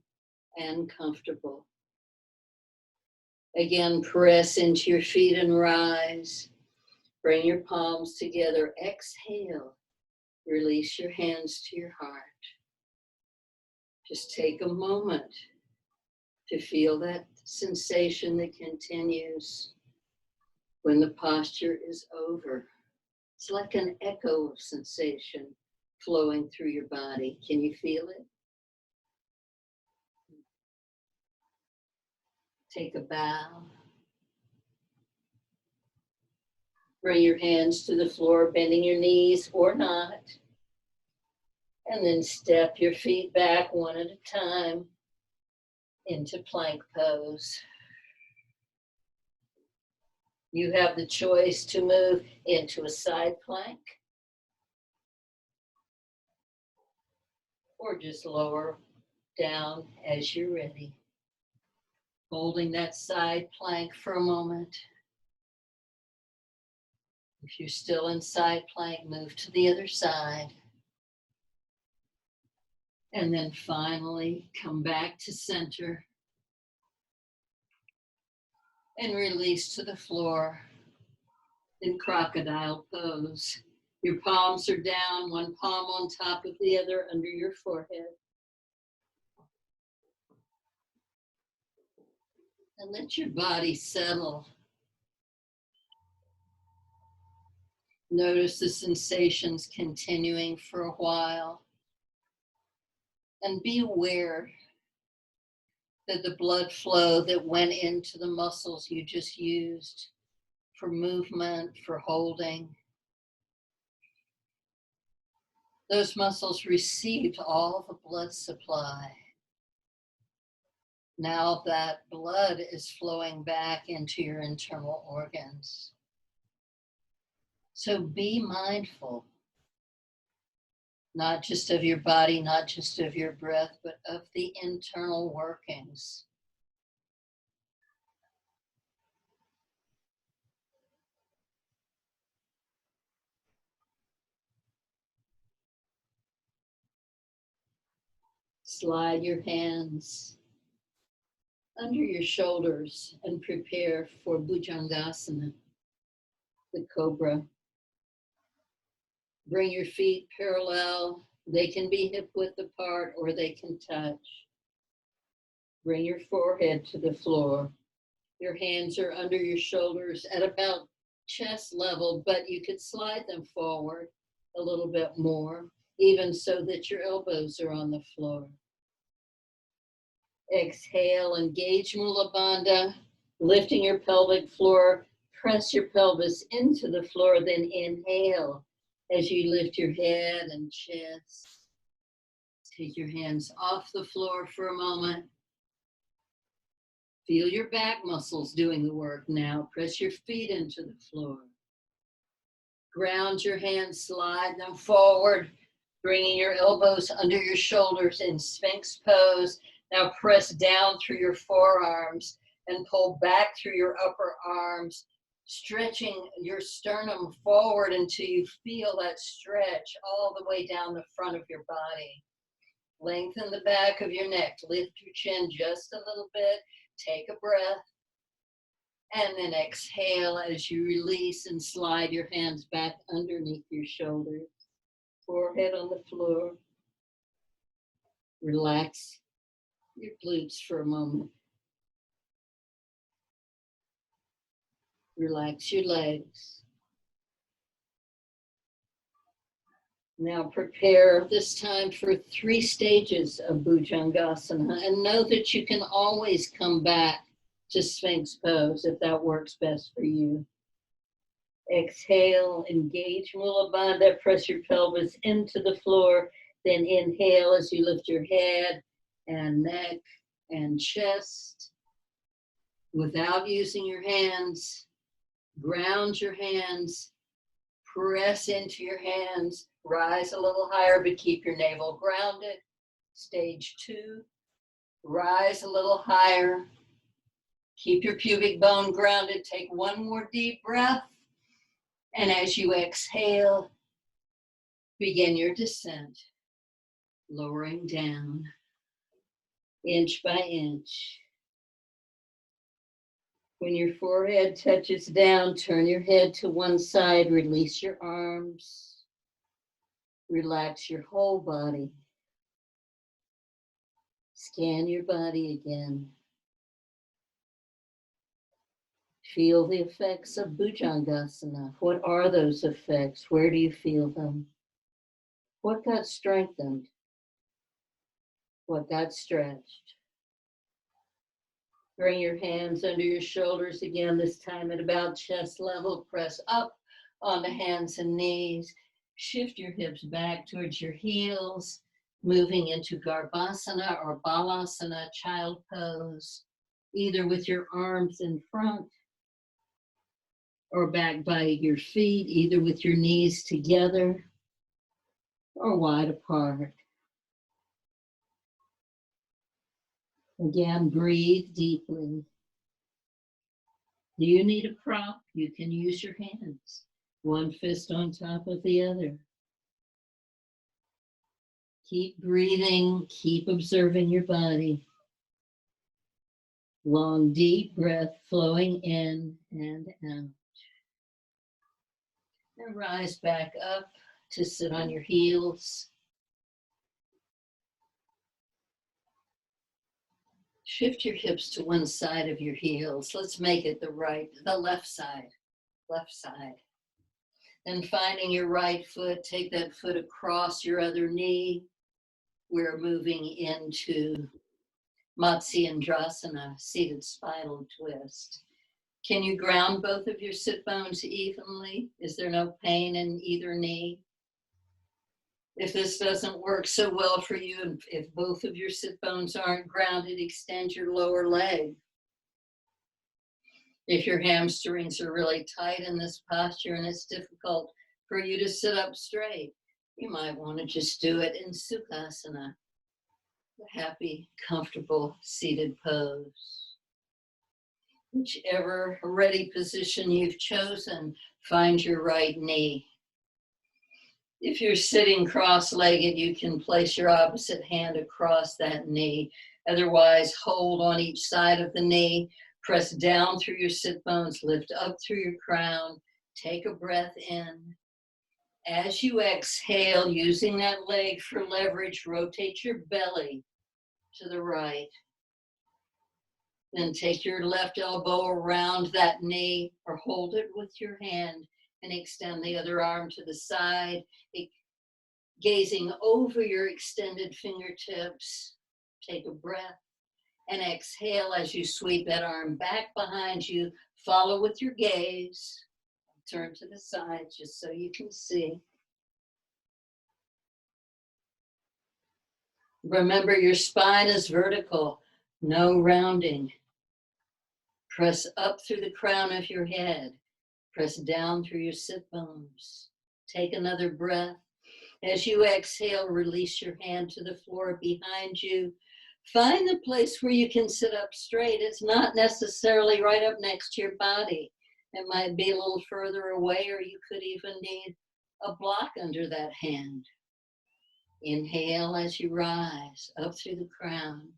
and comfortable. Again, press into your feet and rise. Bring your palms together. Exhale. Release your hands to your heart. Just take a moment to feel that sensation that continues when the posture is over. It's like an echo of sensation flowing through your body. Can you feel it? Take a bow. Bring your hands to the floor, bending your knees or not. And then step your feet back one at a time into plank pose. You have the choice to move into a side plank or just lower down as you're ready. Holding that side plank for a moment. If you're still in side plank, move to the other side. And then finally, come back to center. And release to the floor in Crocodile Pose. Your palms are down, one palm on top of the other under your forehead. And let your body settle. Notice the sensations continuing for a while. And be aware that the blood flow that went into the muscles you just used for movement, for holding, those muscles received all the blood supply. Now that blood is flowing back into your internal organs. So be mindful, not just of your body, not just of your breath, but of the internal workings. Slide your hands under your shoulders and prepare for Bhujangasana the Cobra. Bring your feet parallel. They can be hip width apart or they can touch. Bring your forehead to the floor. Your hands are under your shoulders at about chest level, but you could slide them forward a little bit more, even so that your elbows are on the floor. Exhale, engage Mula Bandha, lifting your pelvic floor. Press your pelvis into the floor, then inhale as you lift your head and chest. Take your hands off the floor for a moment. Feel your back muscles doing the work now. Press your feet into the floor. Ground your hands, slide them forward, bringing your elbows under your shoulders in Sphinx Pose. Now press down through your forearms and pull back through your upper arms, stretching your sternum forward until you feel that stretch all the way down the front of your body. Lengthen the back of your neck. Lift your chin just a little bit. Take a breath. And then exhale as you release and slide your hands back underneath your shoulders. Forehead on the floor. Relax your glutes for a moment. Relax your legs. Now prepare this time for 3 stages of Bhujangasana, and know that you can always come back to Sphinx Pose if that works best for you. Exhale, engage Mula Bandha, press your pelvis into the floor, then inhale as you lift your head and neck and chest. Without using your hands, ground your hands, press into your hands, rise a little higher, but keep your navel grounded. Stage 2, rise a little higher. Keep your pubic bone grounded. Take one more deep breath. And as you exhale, begin your descent, lowering down, inch by inch. When your forehead touches down, turn your head to one side, release your arms, relax your whole body. Scan your body again. Feel the effects of Bhujangasana. What are those effects? Where do you feel them? What got strengthened? What got stretched? Bring your hands under your shoulders again, this time at about chest level. Press up on the hands and knees. Shift your hips back towards your heels, moving into Garbhasana or Balasana, child pose, either with your arms in front or back by your feet, either with your knees together or wide apart. Again, breathe deeply. Do you need a prop? You can use your hands. One fist on top of the other. Keep breathing, keep observing your body. Long, deep breath flowing in and out. And rise back up to sit on your heels. Shift your hips to one side of your heels. Let's make it the left side. Then finding your right foot, take that foot across your other knee. We're moving into Matsyendrasana, seated spinal twist. Can you ground both of your sit bones evenly? Is there no pain in either knee? If this doesn't work so well for you, and if both of your sit bones aren't grounded, extend your lower leg. If your hamstrings are really tight in this posture and it's difficult for you to sit up straight, you might want to just do it in Sukhasana, the happy, comfortable seated pose. Whichever ready position you've chosen, find your right knee. If you're sitting cross-legged, you can place your opposite hand across that knee. Otherwise, hold on each side of the knee, press down through your sit bones, lift up through your crown, take a breath in. As you exhale, using that leg for leverage, rotate your belly to the right. Then take your left elbow around that knee or hold it with your hand and extend the other arm to the side, gazing over your extended fingertips. Take a breath and exhale as you sweep that arm back behind you. Follow with your gaze. Turn to the side just so you can see. Remember, your spine is vertical, no rounding. Press up through the crown of your head. Press down through your sit bones. Take another breath. As you exhale, release your hand to the floor behind you. Find the place where you can sit up straight. It's not necessarily right up next to your body. It might be a little further away, or you could even need a block under that hand. Inhale as you rise up through the crown.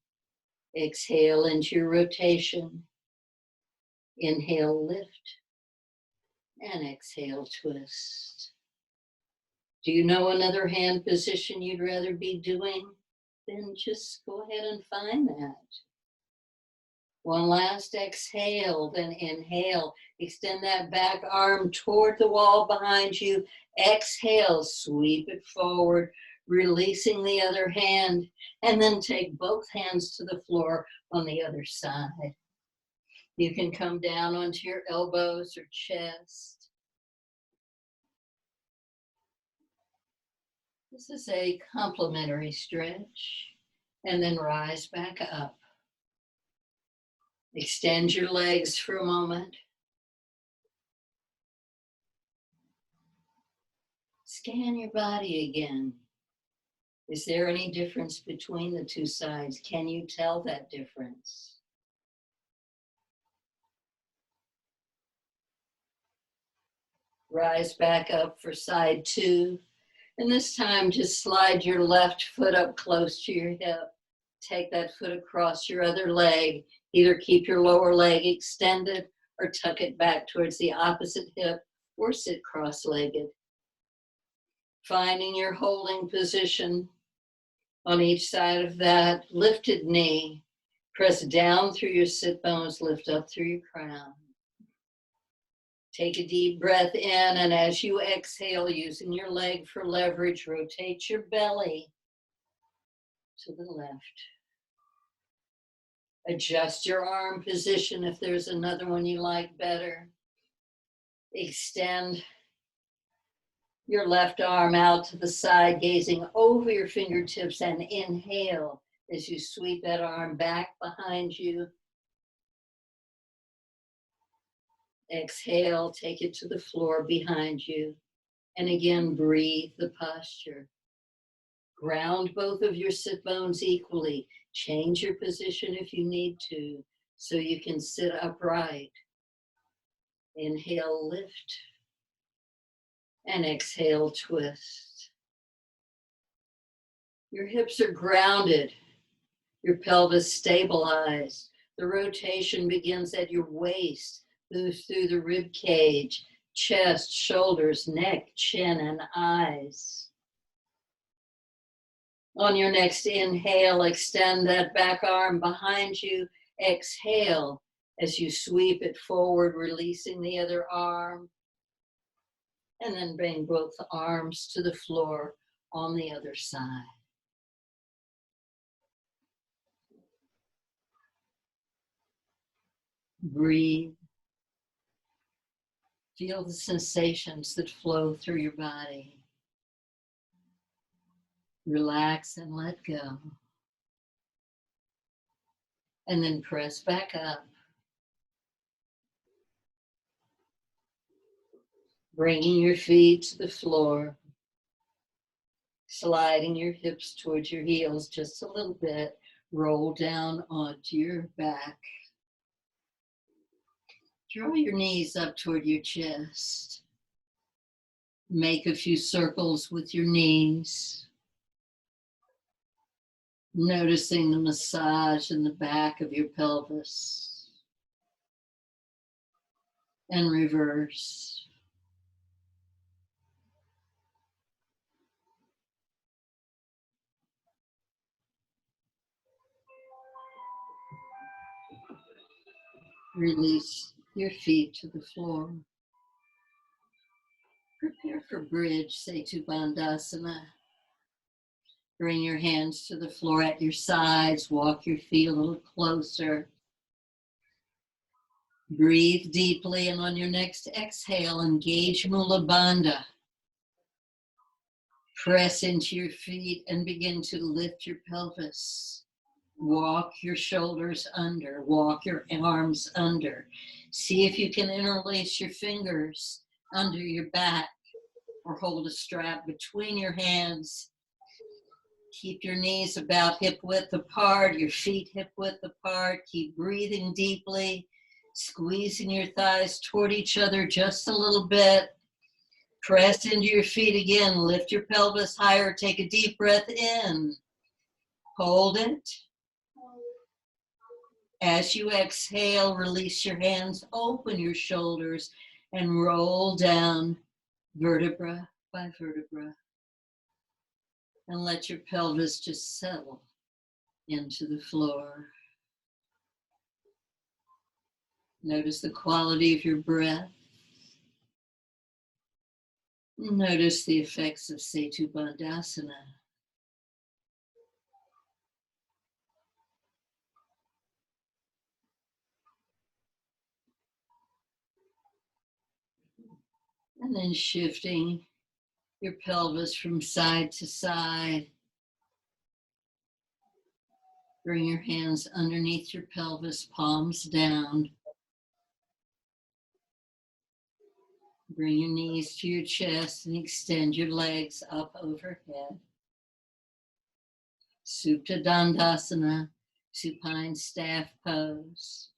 Exhale into your rotation. Inhale, lift. And exhale, twist. Do you know another hand position you'd rather be doing? Then just go ahead and find that. One last exhale, then inhale. Extend that back arm toward the wall behind you. Exhale, sweep it forward, releasing the other hand, and then take both hands to the floor on the other side. You can come down onto your elbows or chest. This is a complementary stretch, and then rise back up. Extend your legs for a moment. Scan your body again. Is there any difference between the two sides? Can you tell that difference? Rise back up for side two. And this time, just slide your left foot up close to your hip. Take that foot across your other leg. Either keep your lower leg extended or tuck it back towards the opposite hip or sit cross-legged. Finding your holding position on each side of that lifted knee. Press down through your sit bones, lift up through your crown. Take a deep breath in, and as you exhale, using your leg for leverage, rotate your belly to the left. Adjust your arm position if there's another one you like better. Extend your left arm out to the side, gazing over your fingertips, and inhale as you sweep that arm back behind you. Exhale, take it to the floor behind you. And again, breathe the posture. Ground both of your sit bones equally. Change your position if you need to, so you can sit upright. Inhale, lift. And exhale, twist. Your hips are grounded. Your pelvis stabilized. The rotation begins at your waist, moves through the rib cage, chest, shoulders, neck, chin, and eyes. On your next inhale, extend that back arm behind you. Exhale as you sweep it forward, releasing the other arm. And then bring both arms to the floor on the other side. Breathe. Feel the sensations that flow through your body. Relax and let go. And then press back up. Bringing your feet to the floor. Sliding your hips towards your heels just a little bit. Roll down onto your back. Draw your knees up toward your chest. Make a few circles with your knees. Noticing the massage in the back of your pelvis. And reverse. Release your feet to the floor. Prepare for bridge, Setubandhasana. Bring your hands to the floor at your sides. Walk your feet a little closer. Breathe deeply, and on your next exhale, engage Mula Bandha. Press into your feet and begin to lift your pelvis. Walk your shoulders under. Walk your arms under. See if you can interlace your fingers under your back or hold a strap between your hands. Keep your knees about hip width apart, your feet hip width apart. Keep breathing deeply, squeezing your thighs toward each other just a little bit. Press into your feet again. Lift your pelvis higher. Take a deep breath in. Hold it. As you exhale, release your hands, open your shoulders, and roll down vertebra by vertebra. And let your pelvis just settle into the floor. Notice the quality of your breath. Notice the effects of Setubandhasana. And then shifting your pelvis from side to side. Bring your hands underneath your pelvis, palms down. Bring your knees to your chest and extend your legs up overhead. Supta Dandasana, supine staff pose.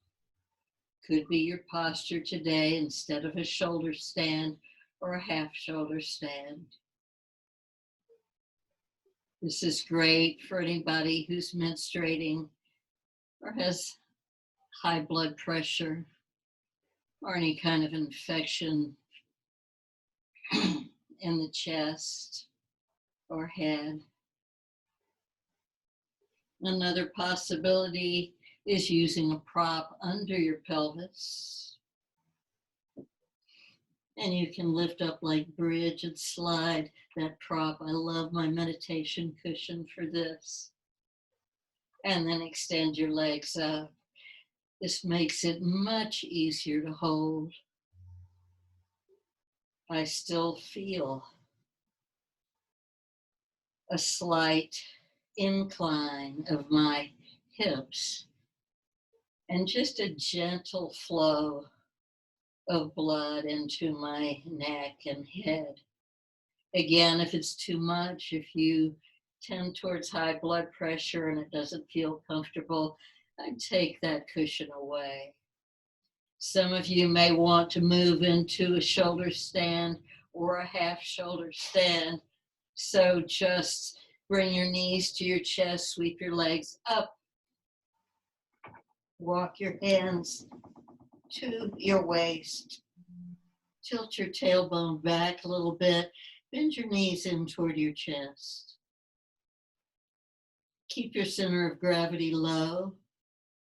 Could be your posture today instead of a shoulder stand or a half shoulder stand. This is great for anybody who's menstruating or has high blood pressure or any kind of infection in the chest or head. Another possibility is using a prop under your pelvis. And you can lift up like bridge and slide that prop. I love my meditation cushion for this. And then extend your legs up. This makes it much easier to hold. I still feel a slight incline of my hips and just a gentle flow of blood into my neck and head. Again, if it's too much, if you tend towards high blood pressure and it doesn't feel comfortable, I'd take that cushion away. Some of you may want to move into a shoulder stand or a half shoulder stand. So just bring your knees to your chest, sweep your legs up. Walk your hands to your waist. Tilt your tailbone back a little bit. Bend your knees in toward your chest. Keep your center of gravity low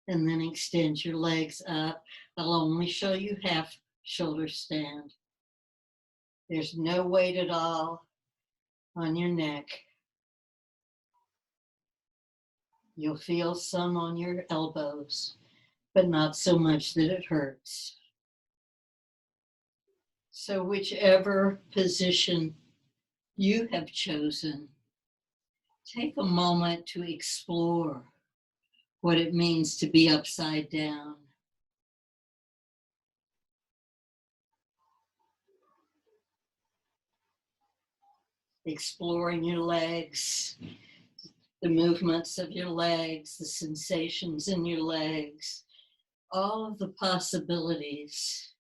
and then extend your legs up. I'll only show you half shoulder stand. There's no weight at all on your neck. You'll feel some on your elbows, but not so much that it hurts. So whichever position you have chosen, take a moment to explore what it means to be upside down. Exploring your legs, the movements of your legs, the sensations in your legs, all of the possibilities.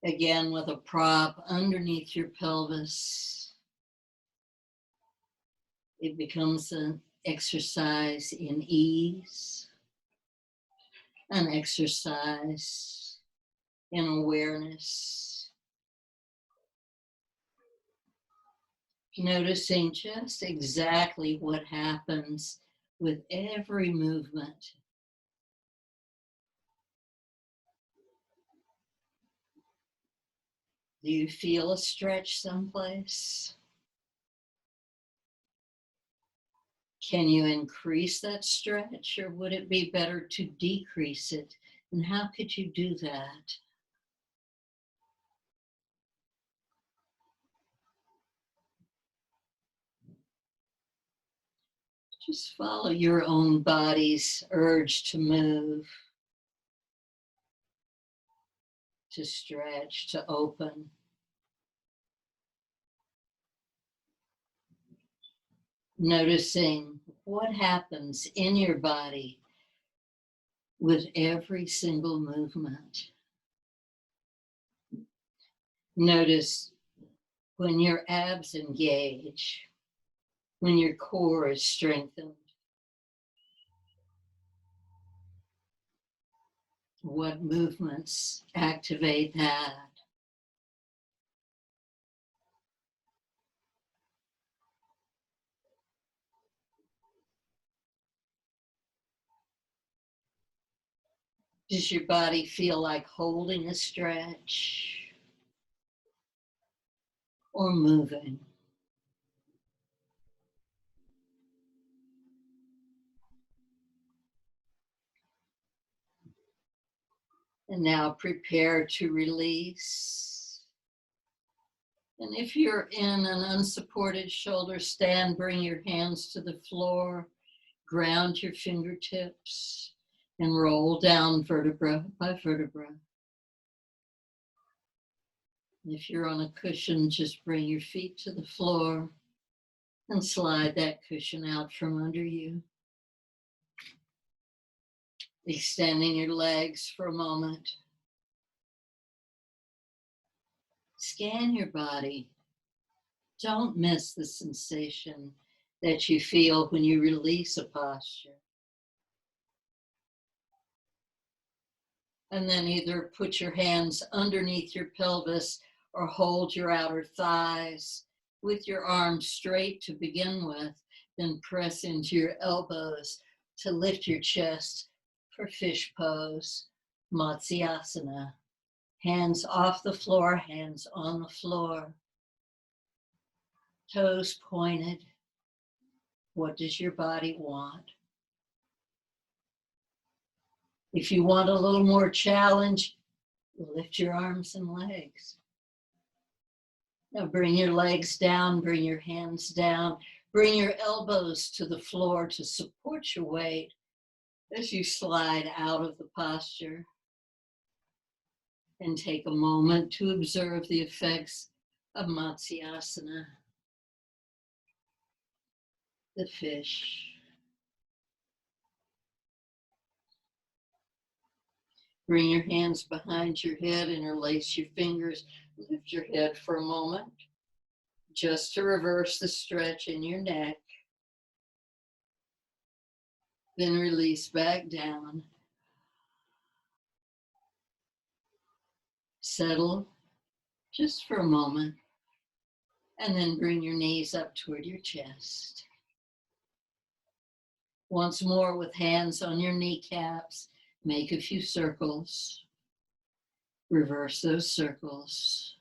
Again, with a prop underneath your pelvis, it becomes an exercise in ease, an exercise in awareness. Noticing just exactly what happens with every movement. Do you feel a stretch someplace? Can you increase that stretch, or would it be better to decrease it? And how could you do that? Just follow your own body's urge to move, to stretch, to open. Noticing what happens in your body with every single movement. Notice when your abs engage, when your core is strengthened. What movements activate that? Does your body feel like holding a stretch or moving? And now prepare to release. And if you're in an unsupported shoulder stand, bring your hands to the floor, ground your fingertips, and roll down vertebra by vertebra. If you're on a cushion, just bring your feet to the floor and slide that cushion out from under you. Extending your legs for a moment. Scan your body. Don't miss the sensation that you feel when you release a posture. And then either put your hands underneath your pelvis or hold your outer thighs with your arms straight to begin with, then press into your elbows to lift your chest for fish pose, Matsyendrasana. Hands off the floor, hands on the floor. Toes pointed. What does your body want? If you want a little more challenge, lift your arms and legs. Now bring your legs down, bring your hands down, bring your elbows to the floor to support your weight as you slide out of the posture. And take a moment to observe the effects of Matsyendrasana, the fish. Bring your hands behind your head, interlace your fingers, lift your head for a moment, just to reverse the stretch in your neck. Then release back down. Settle just for a moment And then bring your knees up toward your chest. Once more, with hands on your kneecaps, make a few circles. Reverse those circles.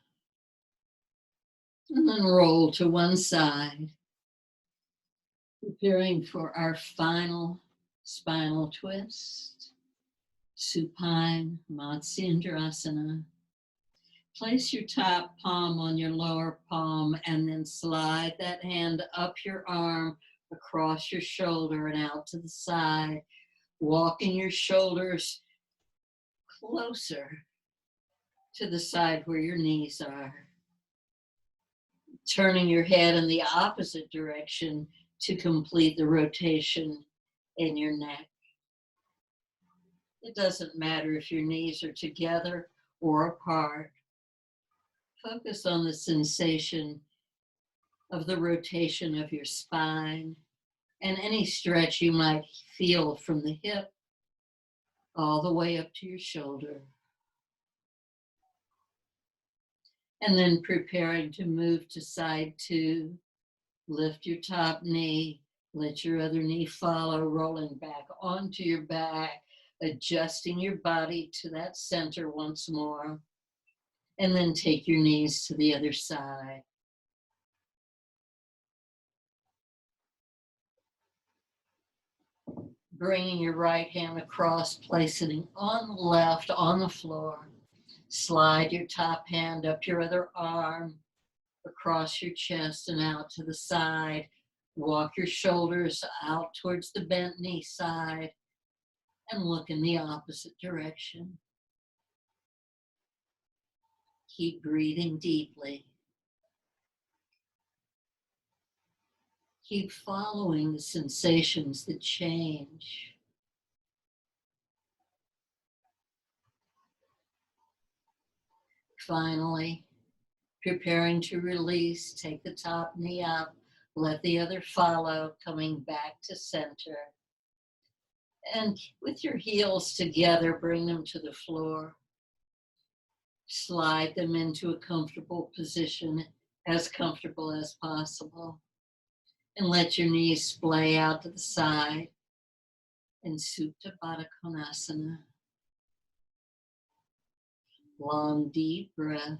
And then roll to one side, preparing for our final spinal twist. Supine, Matsyendrasana. Place your top palm on your lower palm and then slide that hand up your arm, across your shoulder and out to the side, walking your shoulders closer to the side where your knees are. Turning your head in the opposite direction to complete the rotation in your neck. It doesn't matter if your knees are together or apart. Focus on the sensation of the rotation of your spine and any stretch you might feel from the hip all the way up to your shoulder. And then preparing to move to side two, lift your top knee, let your other knee follow, rolling back onto your back, adjusting your body to that center once more. And then take your knees to the other side. Bringing your right hand across, placing it on the left on the floor. Slide your top hand up your other arm, across your chest and out to the side. Walk your shoulders out towards the bent knee side and look in the opposite direction. Keep breathing deeply. Keep following the sensations that change. Finally, preparing to release, take the top knee up, let the other follow, coming back to center. And with your heels together, bring them to the floor. Slide them into a comfortable position, as comfortable as possible. And let your knees splay out to the side in Tabata Konasana. Long, deep breath,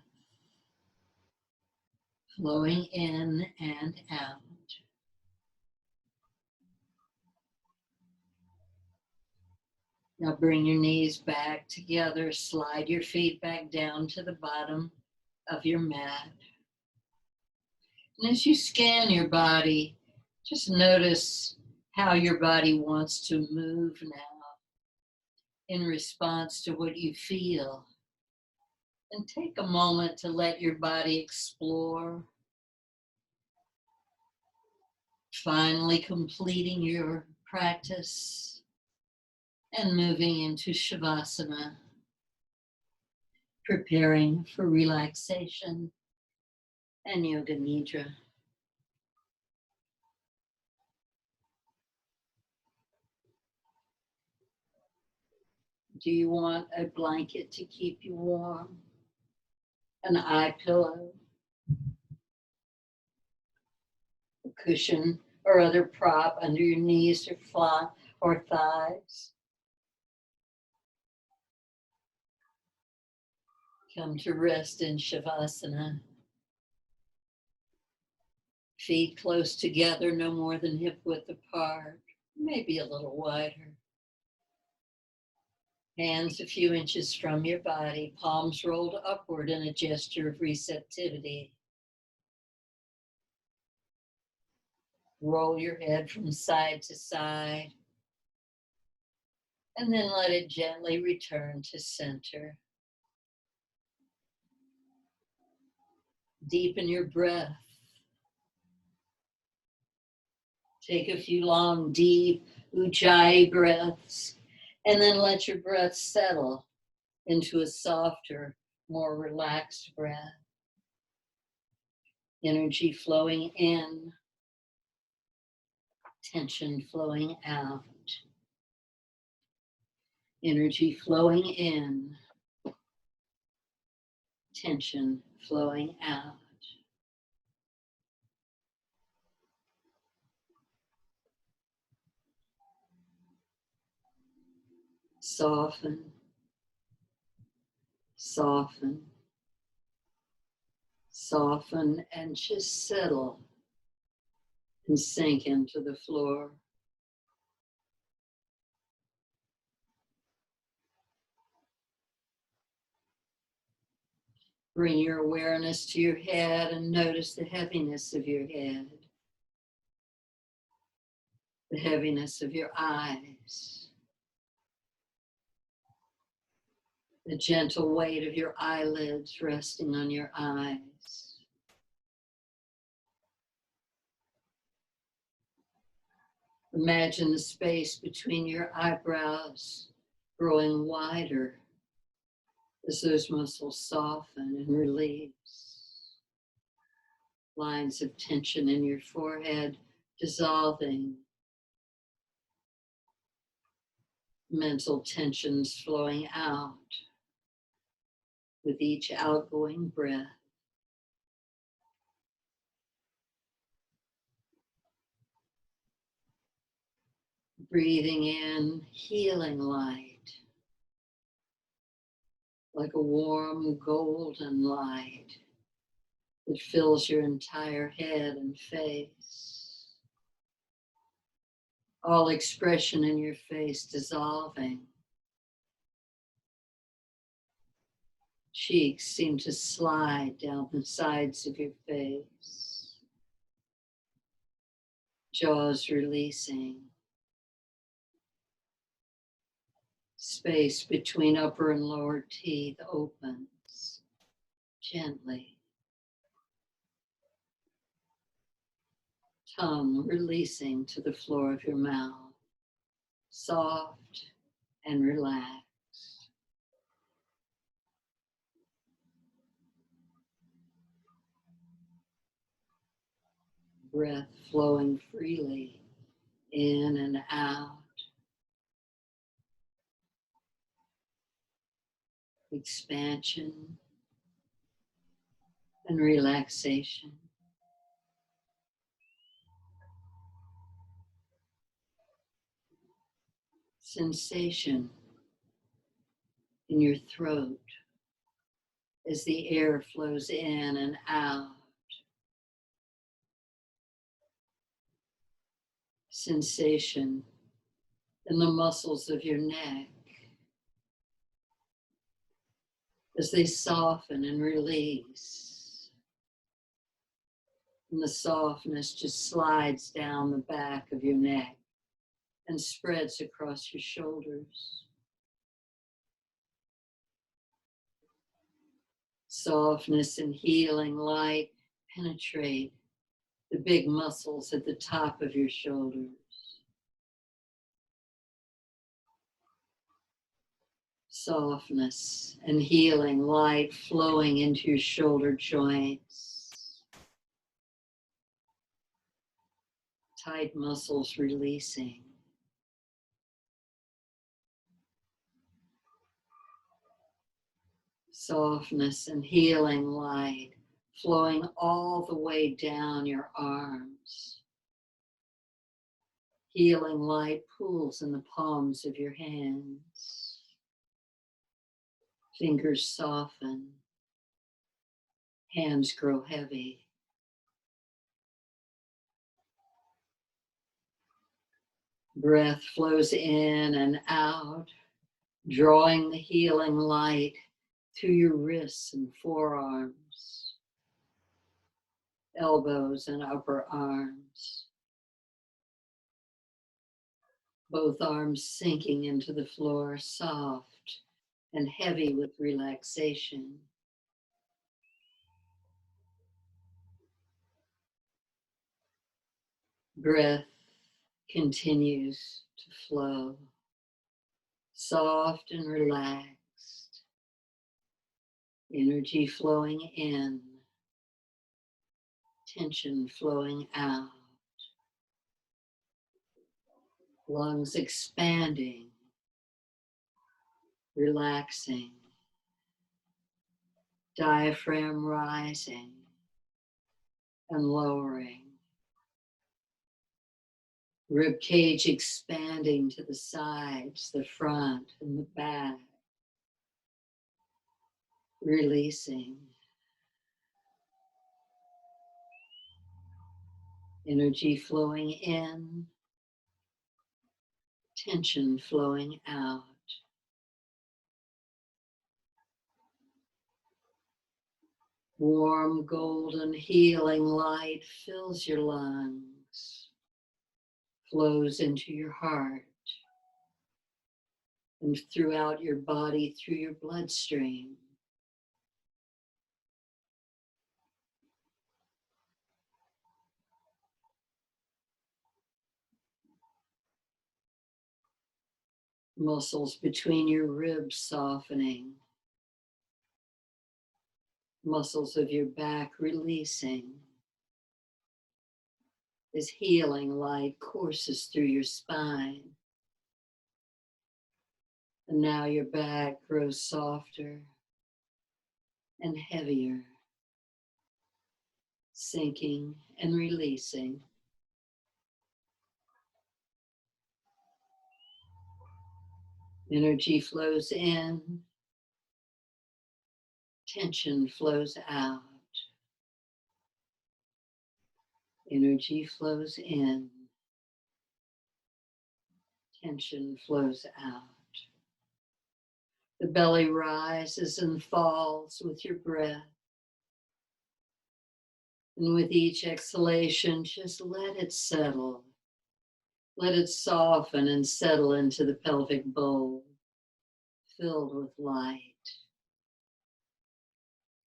flowing in and out. Now bring your knees back together, slide your feet back down to the bottom of your mat. And as you scan your body, just notice how your body wants to move now in response to what you feel. And take a moment to let your body explore. Finally completing your practice and moving into Shavasana, preparing for relaxation and Yoga Nidra. Do you want a blanket to keep you warm? An eye pillow? A cushion or other prop under your knees or thighs? Come to rest in Shavasana. Feet close together, no more than hip width apart, maybe a little wider. Hands a few inches from your body, palms rolled upward in a gesture of receptivity. Roll your head from side to side, and then let it gently return to center. Deepen your breath. Take a few long, deep Huije breaths, and then let your breath settle into a softer, more relaxed breath. Energy flowing in, tension flowing out. Energy flowing in, tension flowing out. Soften, soften, soften, and just settle and sink into the floor. Bring your awareness to your head and notice the heaviness of your head, the heaviness of your eyes, the gentle weight of your eyelids resting on your eyes. Imagine the space between your eyebrows growing wider as those muscles soften and release. Lines of tension in your forehead dissolving. Mental tensions flowing out with each outgoing breath. Breathing in healing light, like a warm golden light that fills your entire head and face. All expression in your face dissolving. Cheeks seem to slide down the sides of your face. Jaws releasing. Space between upper and lower teeth opens gently. Tongue releasing to the floor of your mouth, soft and relaxed. Breath flowing freely in and out. Expansion and relaxation. Sensation in your throat as the air flows in and out. Sensation in the muscles of your neck as they soften and release. And the softness just slides down the back of your neck and spreads across your shoulders. Softness and healing light penetrate the big muscles at the top of your shoulders. Softness and healing light flowing into your shoulder joints. Tight muscles releasing. Softness and healing light flowing all the way down your arms. Healing light pools in the palms of your hands. Fingers soften. Hands grow heavy. Breath flows in and out, drawing the healing light through your wrists and forearms, elbows and upper arms. Both arms sinking into the floor, soft and heavy with relaxation. Breath continues to flow, soft and relaxed. Energy flowing in, tension flowing out. Lungs expanding, relaxing. Diaphragm rising and lowering. Rib cage expanding to the sides, the front, and the back. Releasing. Energy flowing in, tension flowing out. Warm, golden, healing light fills your lungs, flows into your heart, and throughout your body through your bloodstream. Muscles between your ribs softening. Muscles of your back releasing. As healing light courses through your spine. And now your back grows softer and heavier, sinking and releasing. Energy flows in, tension flows out. Energy flows in, tension flows out. The belly rises and falls with your breath. And with each exhalation, just let it settle. Let it soften and settle into the pelvic bowl, filled with light.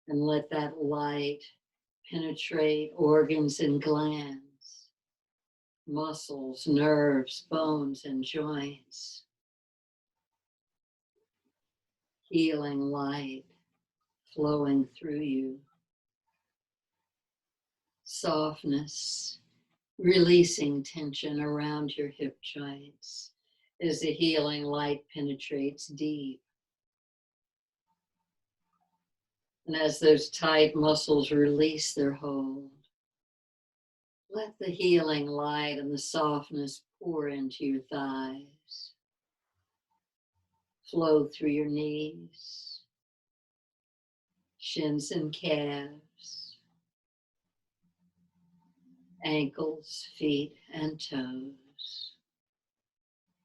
And let that light penetrate organs and glands, muscles, nerves, bones, and joints. Healing light flowing through you. Softness, releasing tension around your hip joints as the healing light penetrates deep. And as those tight muscles release their hold, let the healing light and the softness pour into your thighs, flow through your knees, shins and calves, ankles, feet, and toes.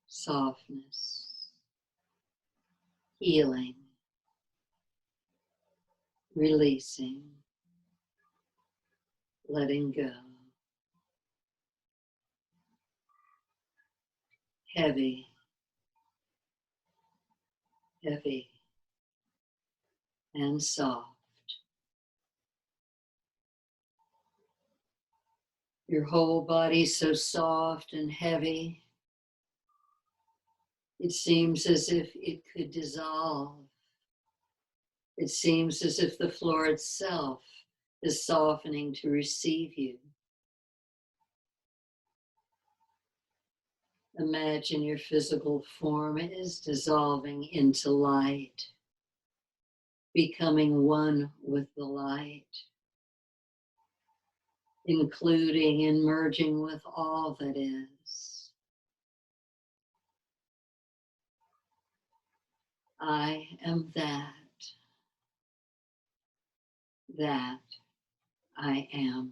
Softness, healing, releasing, letting go. Heavy, heavy, and soft. Your whole body so soft and heavy, it seems as if it could dissolve. It seems as if the floor itself is softening to receive you. Imagine your physical form is dissolving into light, becoming one with the light, including and merging with all that is. I am that I am.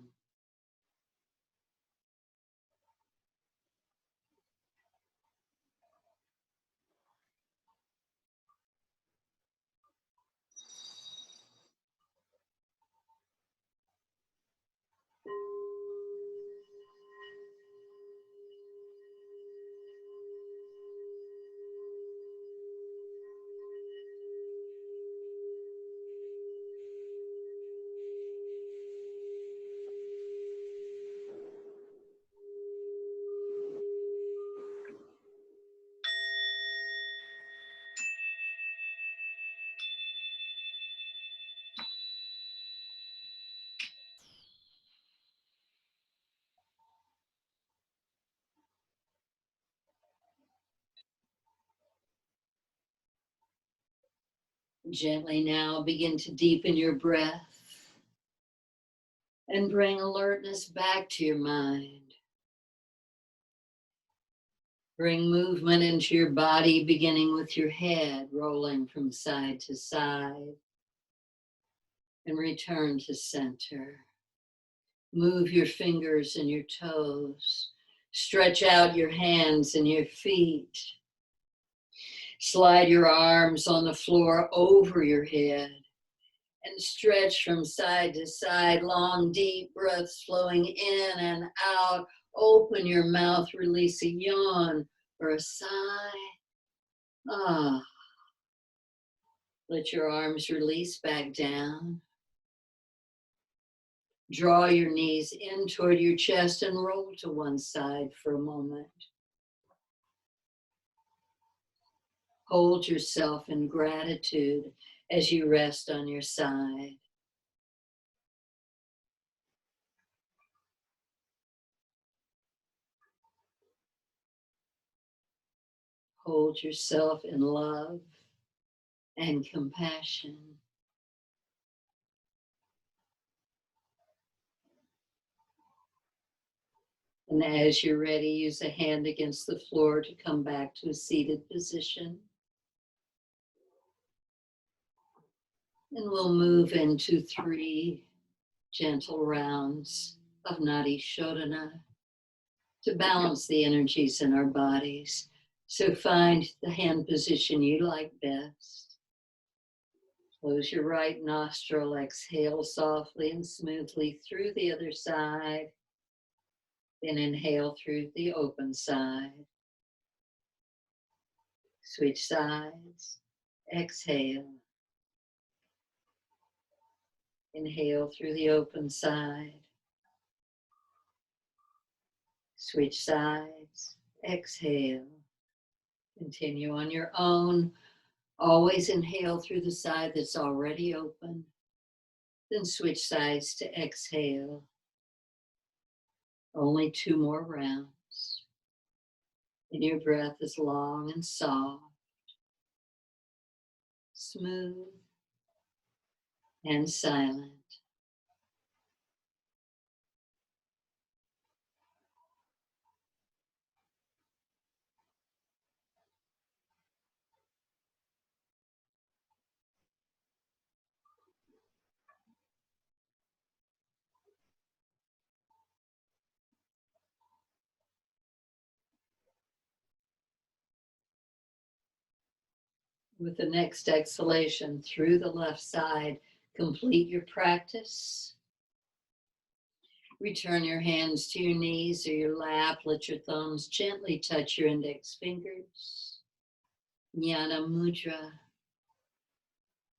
Gently now begin to deepen your breath and bring alertness back to your mind. Bring movement into your body, beginning with your head, rolling from side to side, and return to center. Move your fingers and your toes. Stretch out your hands and your feet. Slide your arms on the floor over your head and stretch from side to side. Long, deep breaths flowing in and out. Open your mouth, release a yawn or a sigh. Ah. Let your arms release back down. Draw your knees in toward your chest and roll to one side for a moment. Hold yourself in gratitude as you rest on your side. Hold yourself in love and compassion. And as you're ready, use a hand against the floor to come back to a seated position. And we'll move into 3 gentle rounds of Nadi Shodhana to balance the energies in our bodies. So find the hand position you like best. Close your right nostril, exhale softly and smoothly through the other side. Then inhale through the open side. Switch sides, exhale. Inhale through the open side. Switch sides, exhale. Continue on your own. Always inhale through the side that's already open. Then switch sides to exhale. Only 2 more rounds. And your breath is long and soft, smooth, and silent. With the next exhalation through the left side, complete your practice. Return your hands to your knees or your lap. Let your thumbs gently touch your index fingers. Jnana Mudra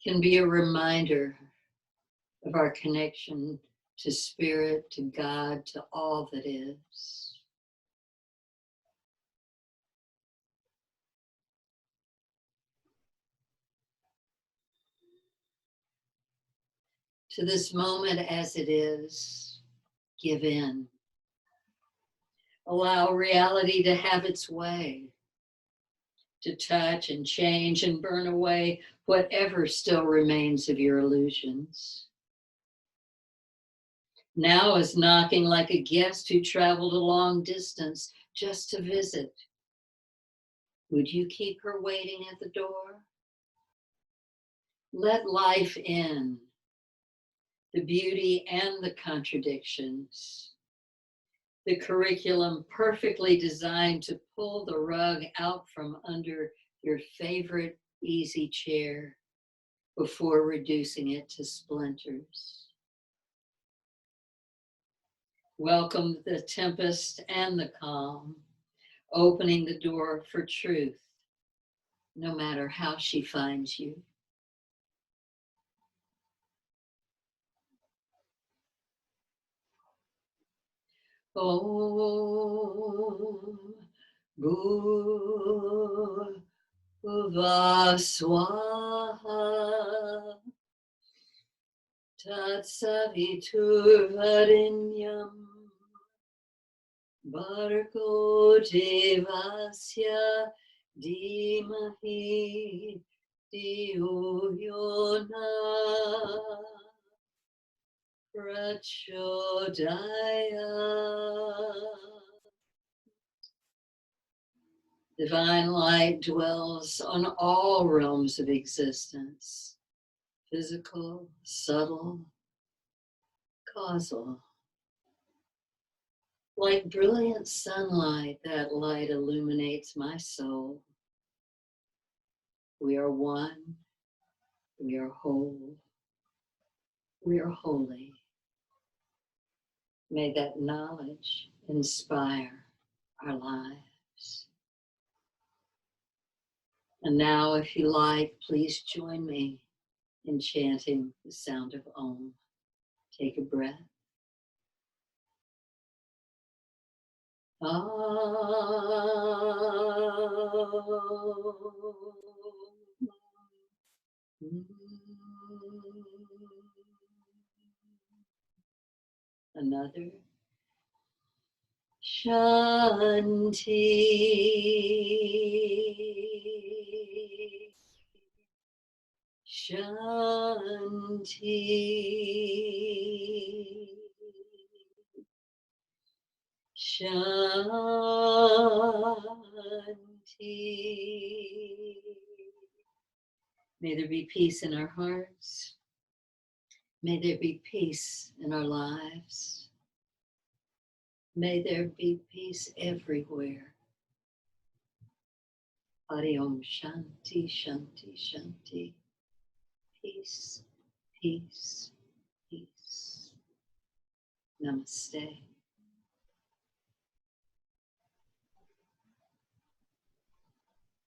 can be a reminder of our connection to spirit, to God, to all that is. To this moment as it is, give in. Allow reality to have its way, to touch and change and burn away whatever still remains of your illusions. Now is knocking like a guest who traveled a long distance just to visit. Would you keep her waiting at the door? Let life in, the beauty and the contradictions. The curriculum perfectly designed to pull the rug out from under your favorite easy chair before reducing it to splinters. Welcome the tempest and the calm, opening the door for truth, no matter how she finds you. Om Bhurva Swaha Tatsaviturvarenyam Bhargo Devasya Dhimahi Dhiyo Yona Prachodaya. Divine light dwells on all realms of existence, physical, subtle, causal. Like brilliant sunlight, that light illuminates my soul. We are one, we are whole, we are holy. May that knowledge inspire our lives. And now, if you like, please join me in chanting the sound of Om. Take a breath. Another. Shanti. Shanti. Shanti. May there be peace in our hearts. May there be peace in our lives. May there be peace everywhere. Hari Om Shanti, Shanti, Shanti. Peace, peace, peace. Namaste.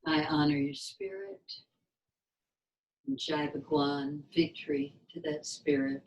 I honor your spirit. And Jai Bhagwan, victory to that spirit.